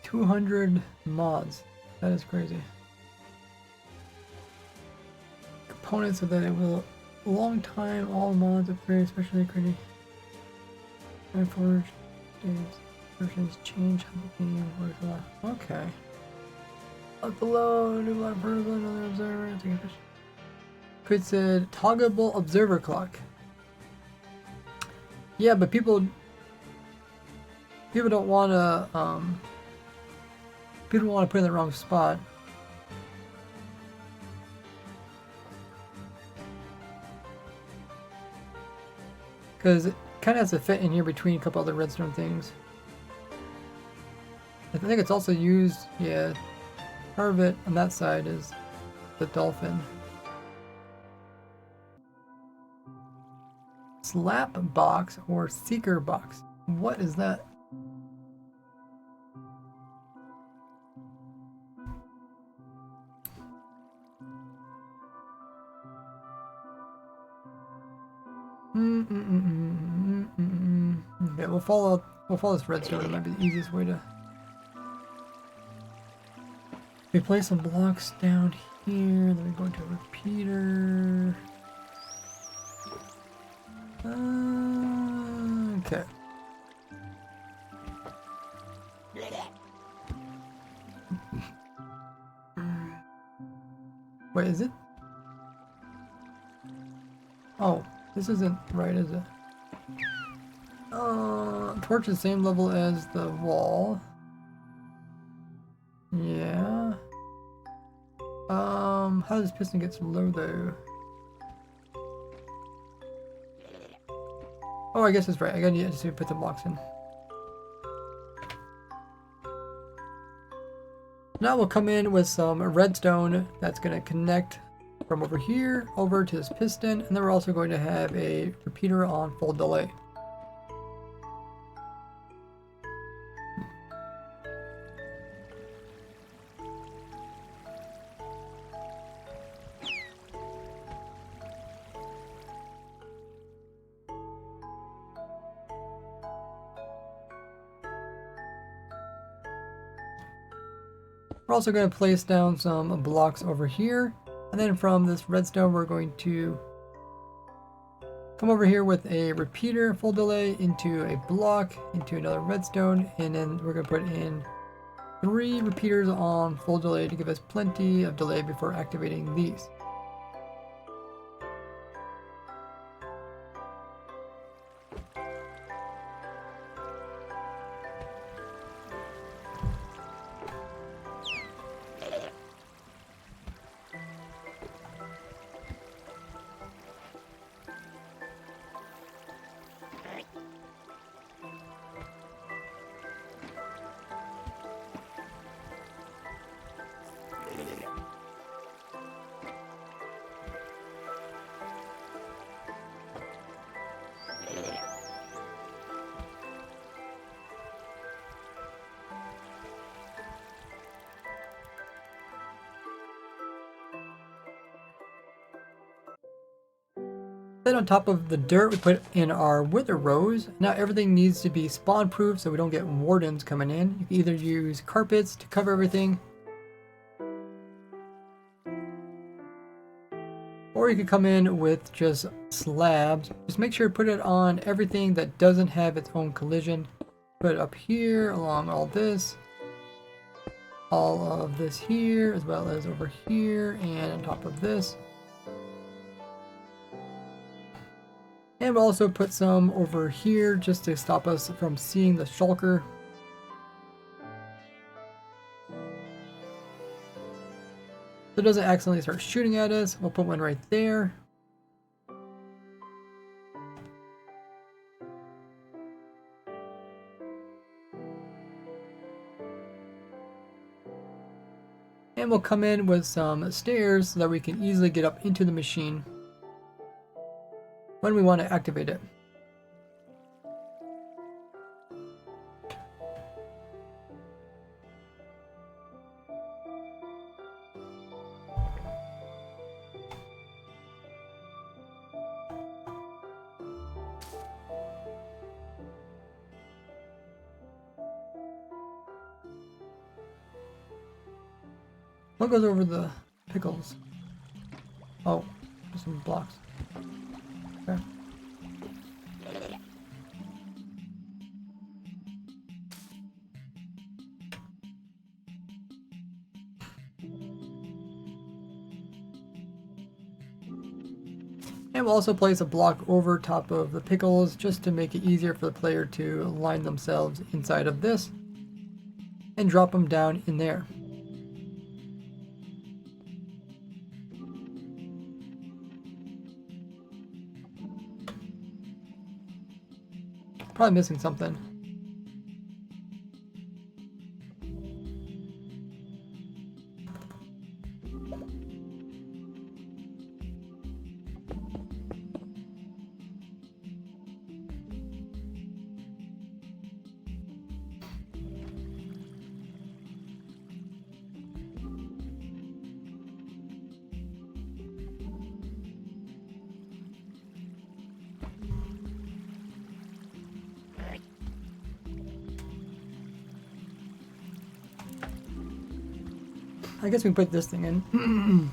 $200 mods. That is crazy. Components of that it will long time all mods upgrade, especially creating and forge versions change how the game works a lot. Okay. Up below, new black person, another observer, take a picture. Could said toggleable observer clock. Yeah, but people don't wanna people don't want to put it in the wrong spot. Because it kind of has to fit in here between a couple other redstone things. I think it's also used, yeah, part of it on that side is the dolphin. Slap box or seeker box. What is that? Okay, we'll follow this redstone. It might be the easiest way to. We place some blocks down here. Then we go into a repeater. Okay. Wait, is it? Oh, this isn't right, is it? Torch is the same level as the wall. Yeah. How does piston get so low though? Oh, I guess it's right. I gotta need to put the blocks in. Now we'll come in with some redstone that's gonna connect from over here over to this piston, and then we're also going to have a repeater on full delay. We're also going to place down some blocks over here, and then from this redstone we're going to come over here with a repeater full delay into a block, into another redstone, and then we're going to put in 3 repeaters on full delay to give us plenty of delay before activating these. Then on top of the dirt, we put in our wither rows. Now everything needs to be spawn proof so we don't get wardens coming in. You can either use carpets to cover everything, or you could come in with just slabs. Just make sure to put it on everything that doesn't have its own collision. Put it up here along all of this here, as well as over here and on top of this. And we'll also put some over here just to stop us from seeing the shulker. So it doesn't accidentally start shooting at us. We'll put one right there. And we'll come in with some stairs so that we can easily get up into the machine when we want to activate it. What goes over the pickles? Oh, just some blocks. Okay. And we'll also place a block over top of the pickles just to make it easier for the player to line themselves inside of this and drop them down in there. Probably missing something. I guess we can put this thing in.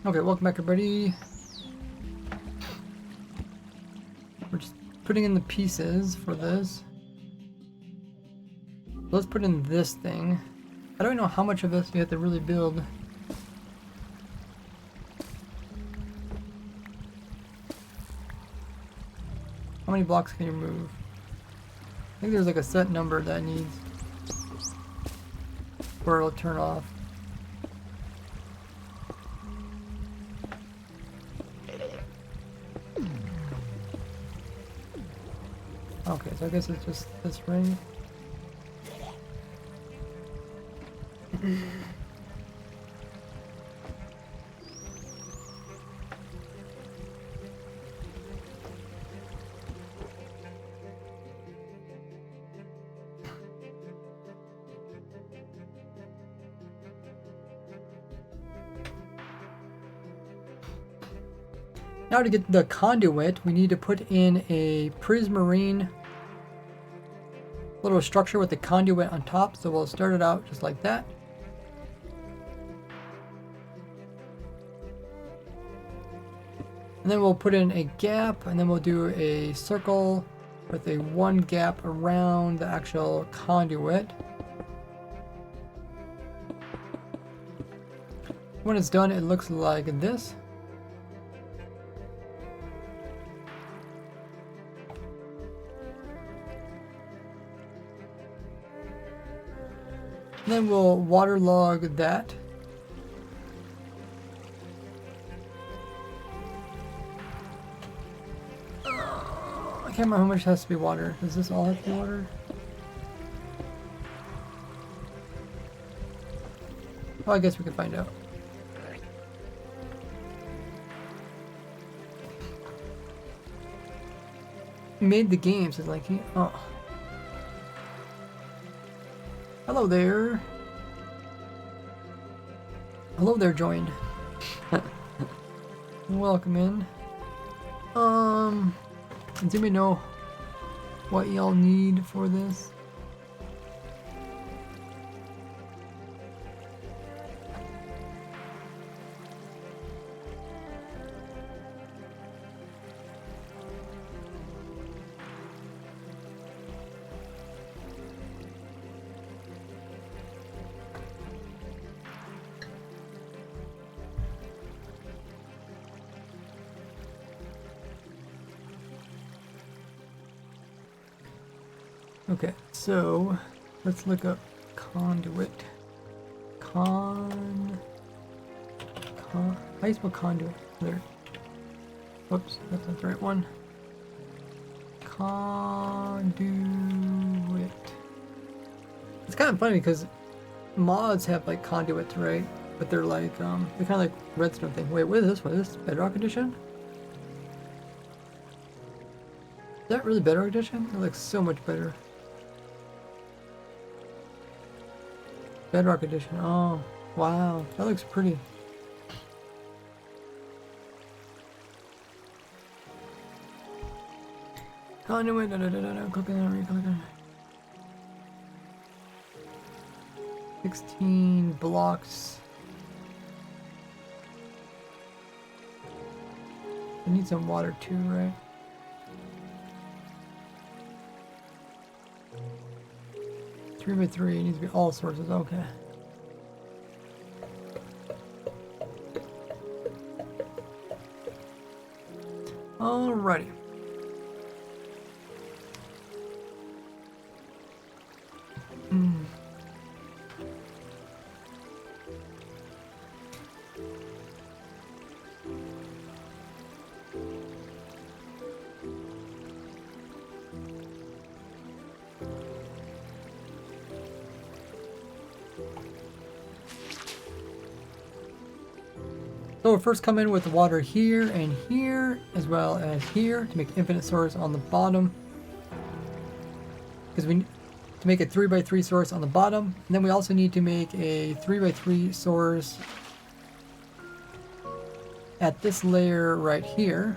Okay, welcome back everybody. We're just putting in the pieces for this. Let's put in this thing. I don't know how much of this we have to really build. How many blocks can you move? I think there's like a set number that needs where it'll turn off. Okay, so I guess it's just this ring. Now to get the conduit, we need to put in a prismarine little structure with the conduit on top. So we'll start it out just like that. And then we'll put in a gap, and then we'll do a circle with a one gap around the actual conduit. When it's done, it looks like this. And then we'll waterlog that. I can't remember how much has to be water. Does this all have to be water? Well, I guess we can find out. He made the game, so it's like, oh. Hello there. Hello there, joined. Welcome in. Does anybody know what y'all need for this? Okay, so let's look up conduit. Conduit. High speed conduit. There. Whoops, that's not the right one. Conduit. It's kind of funny because mods have like conduits, right? But they're like they're kind of like redstone thing. Wait, what is this one? Is this Bedrock Edition? Is that really Bedrock Edition? It looks so much better. Bedrock Edition. Oh, wow, that looks pretty. Conduit. Click on it. Click on it. 16 blocks. I need some water too, right? Three by three. It needs to be all sources. Okay. Alrighty. So we'll first come in with the water here and here, as well as here, to make infinite source on the bottom. Because we need to make a 3 by 3 source on the bottom, and then we also need to make a 3 by 3 source at this layer right here.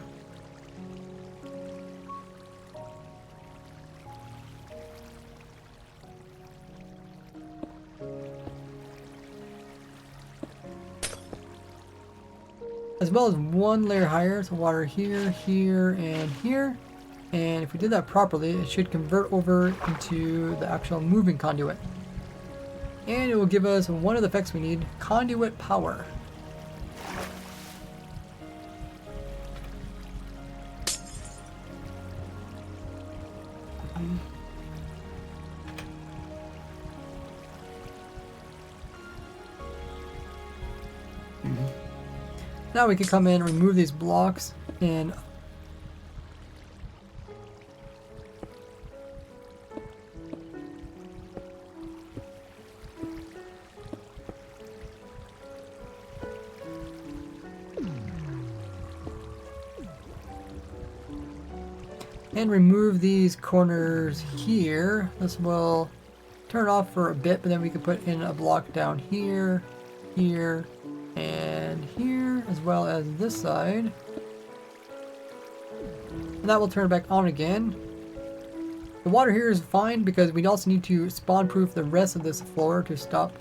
As well as one layer higher, so water here, here, and here. And if we did that properly, it should convert over into the actual moving conduit. And it will give us one of the effects we need, conduit power. Now we can come in, remove these blocks, and remove these corners here. This will turn it off for a bit, but then we can put in a block down here, here, and here, as well as this side. And that will turn it back on again. The water here is fine because we also need to spawn proof the rest of this floor to stop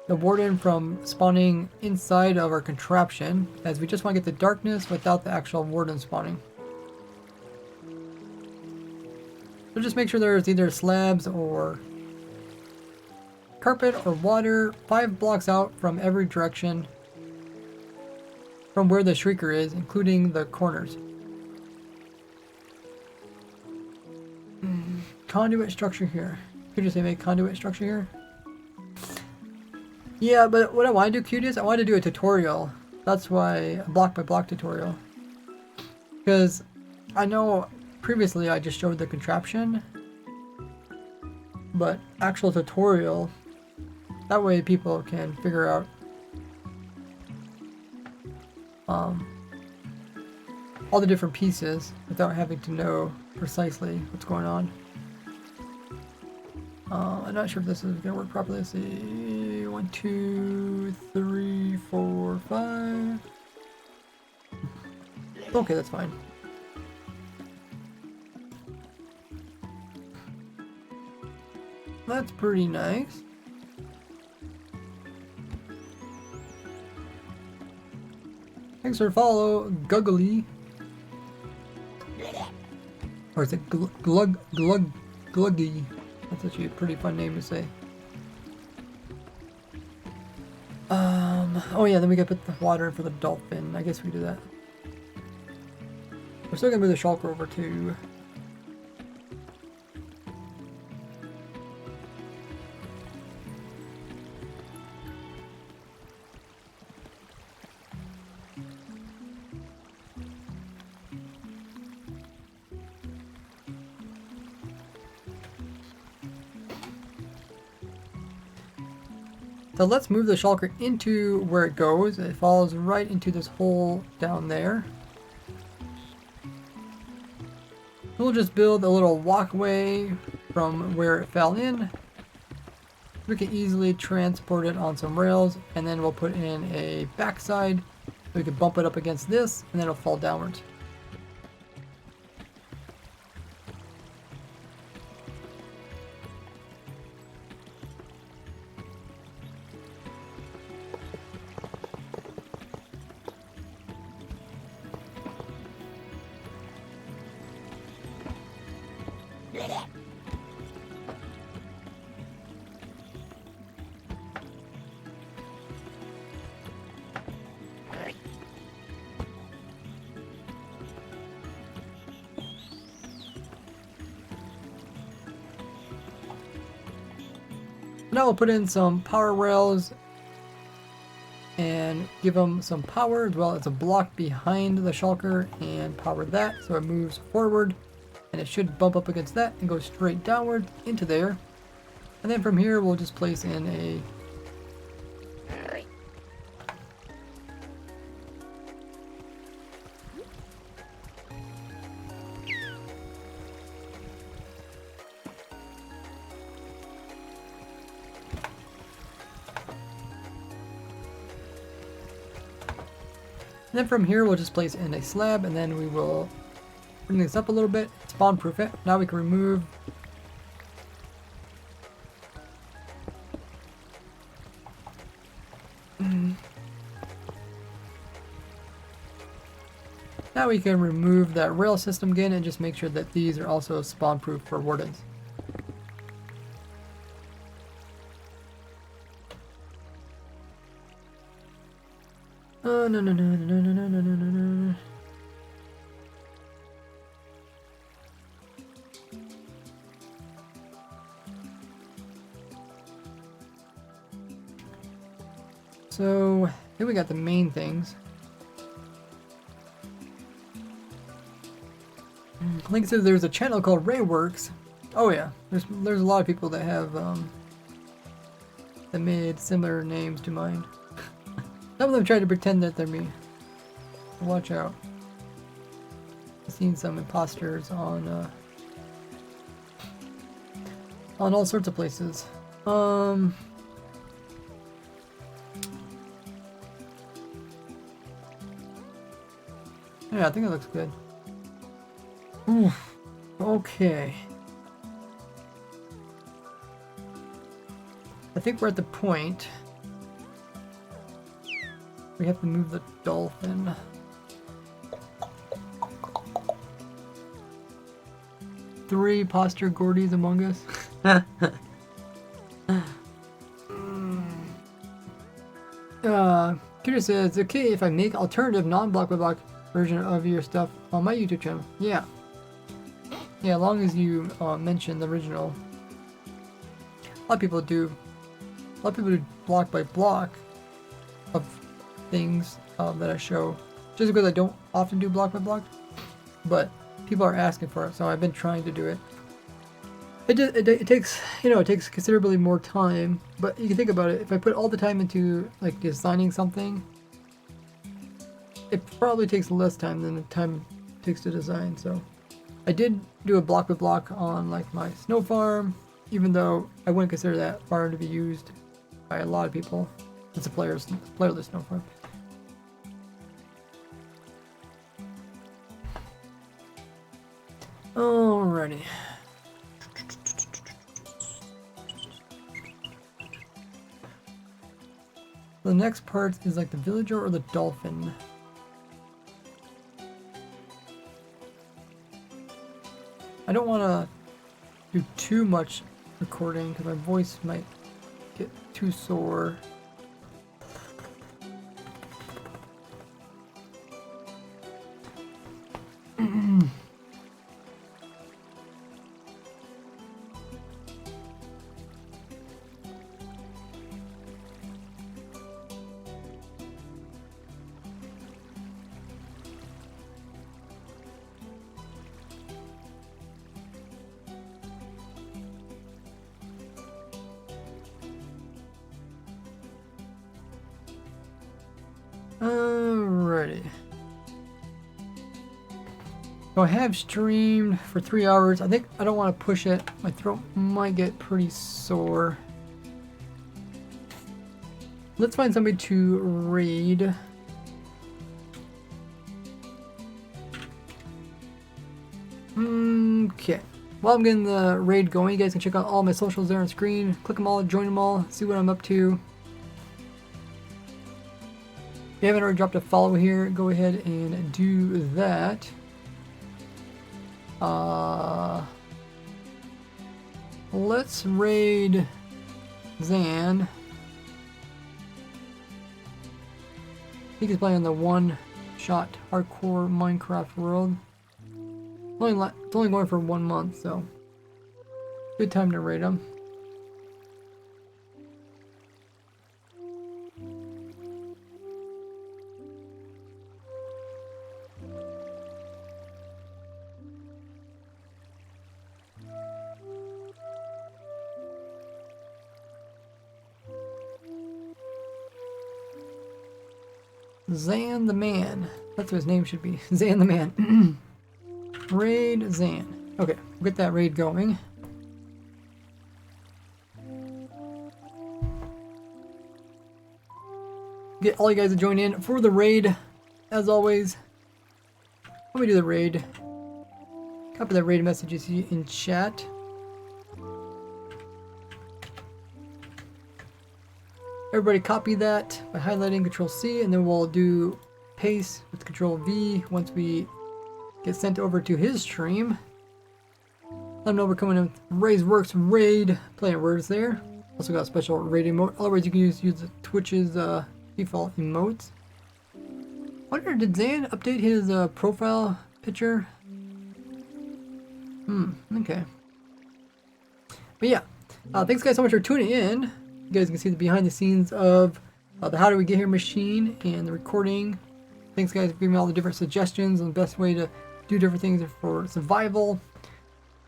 the warden from spawning inside of our contraption, as we just want to get the darkness without the actual warden spawning. So just make sure there's either slabs or carpet or water 5 blocks out from every direction from where the shrieker is, including the corners. Conduit structure here. Could you say make conduit structure here? Yeah, but what I want to do, Cutie, is I want to do a tutorial. That's why a block by block tutorial. Because I know previously I just showed the contraption, but actual tutorial, that way people can figure out all the different pieces without having to know precisely what's going on. I'm not sure if this is going to work properly. Let's see. 1, 2, 3, 4, 5. Okay, that's fine. That's pretty nice. Thanks for follow, Guggly. Or is it Gluggy? That's actually a pretty fun name to say. Oh yeah, then we gotta put the water in for the dolphin. I guess we do that. We're still gonna move the shulker over too. So let's move the shulker into where it goes. It falls right into this hole down there. We'll just build a little walkway from where it fell in. We can easily transport it on some rails, and then we'll put in a backside. We can bump it up against this, and then it'll fall downwards. Now we'll put in some power rails and give them some power as well as a block behind the shulker and power that so it moves forward, and it should bump up against that and go straight downward into there. And then from here we'll just place in a and then from here we'll just place in a slab, and then we will bring this up a little bit, spawn proof it. Now we can remove now we can remove that rail system again and just make sure that these are also spawn proof for wardens. Oh, no. So, here we got the main things. Link says there's a channel called Rayworks. Oh yeah, there's a lot of people that have that made similar names to mine. Some of them try to pretend that they're me. Watch out. I've seen some imposters on all sorts of places. Yeah, I think it looks good. Oof. Okay. I think we're at the point we have to move the dolphin. Three posture Gordies among us. Peter says, okay if I make alternative non-block by block version of your stuff on my YouTube channel. Yeah. Yeah, as long as you mention the original. A lot of people do block by block of things that I show, just because I don't often do block by block, but people are asking for it, so I've been trying to do it. It takes, you know, it takes considerably more time, but you can think about it. If I put all the time into like designing something, it probably takes less time than the time it takes to design. So I did do a block by block on like my snow farm, even though I wouldn't consider that farm to be used by a lot of people. It's a playerless snow farm. Alrighty. The next part is like the villager or the dolphin. I don't want to do too much recording because my voice might get too sore. Friday. So I have streamed for 3 hours. I think I don't want to push it. My throat might get pretty sore. Let's find somebody to raid. Okay. While I'm getting the raid going, you guys can check out all my socials there on screen. Click them all, join them all, see what I'm up to. If you haven't already dropped a follow here, go ahead and do that. Let's raid Zan. I think he's playing the one-shot hardcore Minecraft world. It's only going for 1 month, so good time to raid him. Zan the Man. That's what his name should be. Zan the Man. Raid Zan. Okay, we'll get that raid going. Get all you guys to join in for the raid. As always, let me do the raid. Copy that raid message you see in chat. Everybody copy that by highlighting Control-C, and then we'll do paste with Control-V once we get sent over to his stream. Let them know we're coming in with Ray's Works raid. Play on words there. Also got a special raid emote. Otherwise, you can use the Twitch's default emotes. I wonder, did Zan update his profile picture? Okay. But yeah, thanks guys so much for tuning in. You guys can see the behind the scenes of the How Do We Get Here machine and the recording. Thanks guys for giving me all the different suggestions on the best way to do different things for survival.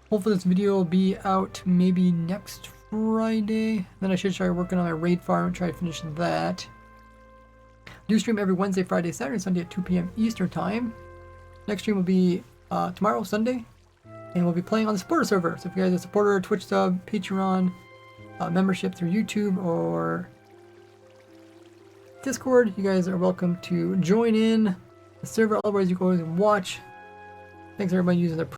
Hopefully this video will be out maybe next Friday. Then I should start working on my raid farm and try to finish that. Do stream every Wednesday, Friday, Saturday, Sunday at 2 p.m. Eastern Time. Next stream will be tomorrow, Sunday. And we'll be playing on the supporter server. So if you guys are a supporter, Twitch sub, Patreon, membership through YouTube or Discord, you guys are welcome to join in the server. Otherwise, you can always watch. Thanks everybody using their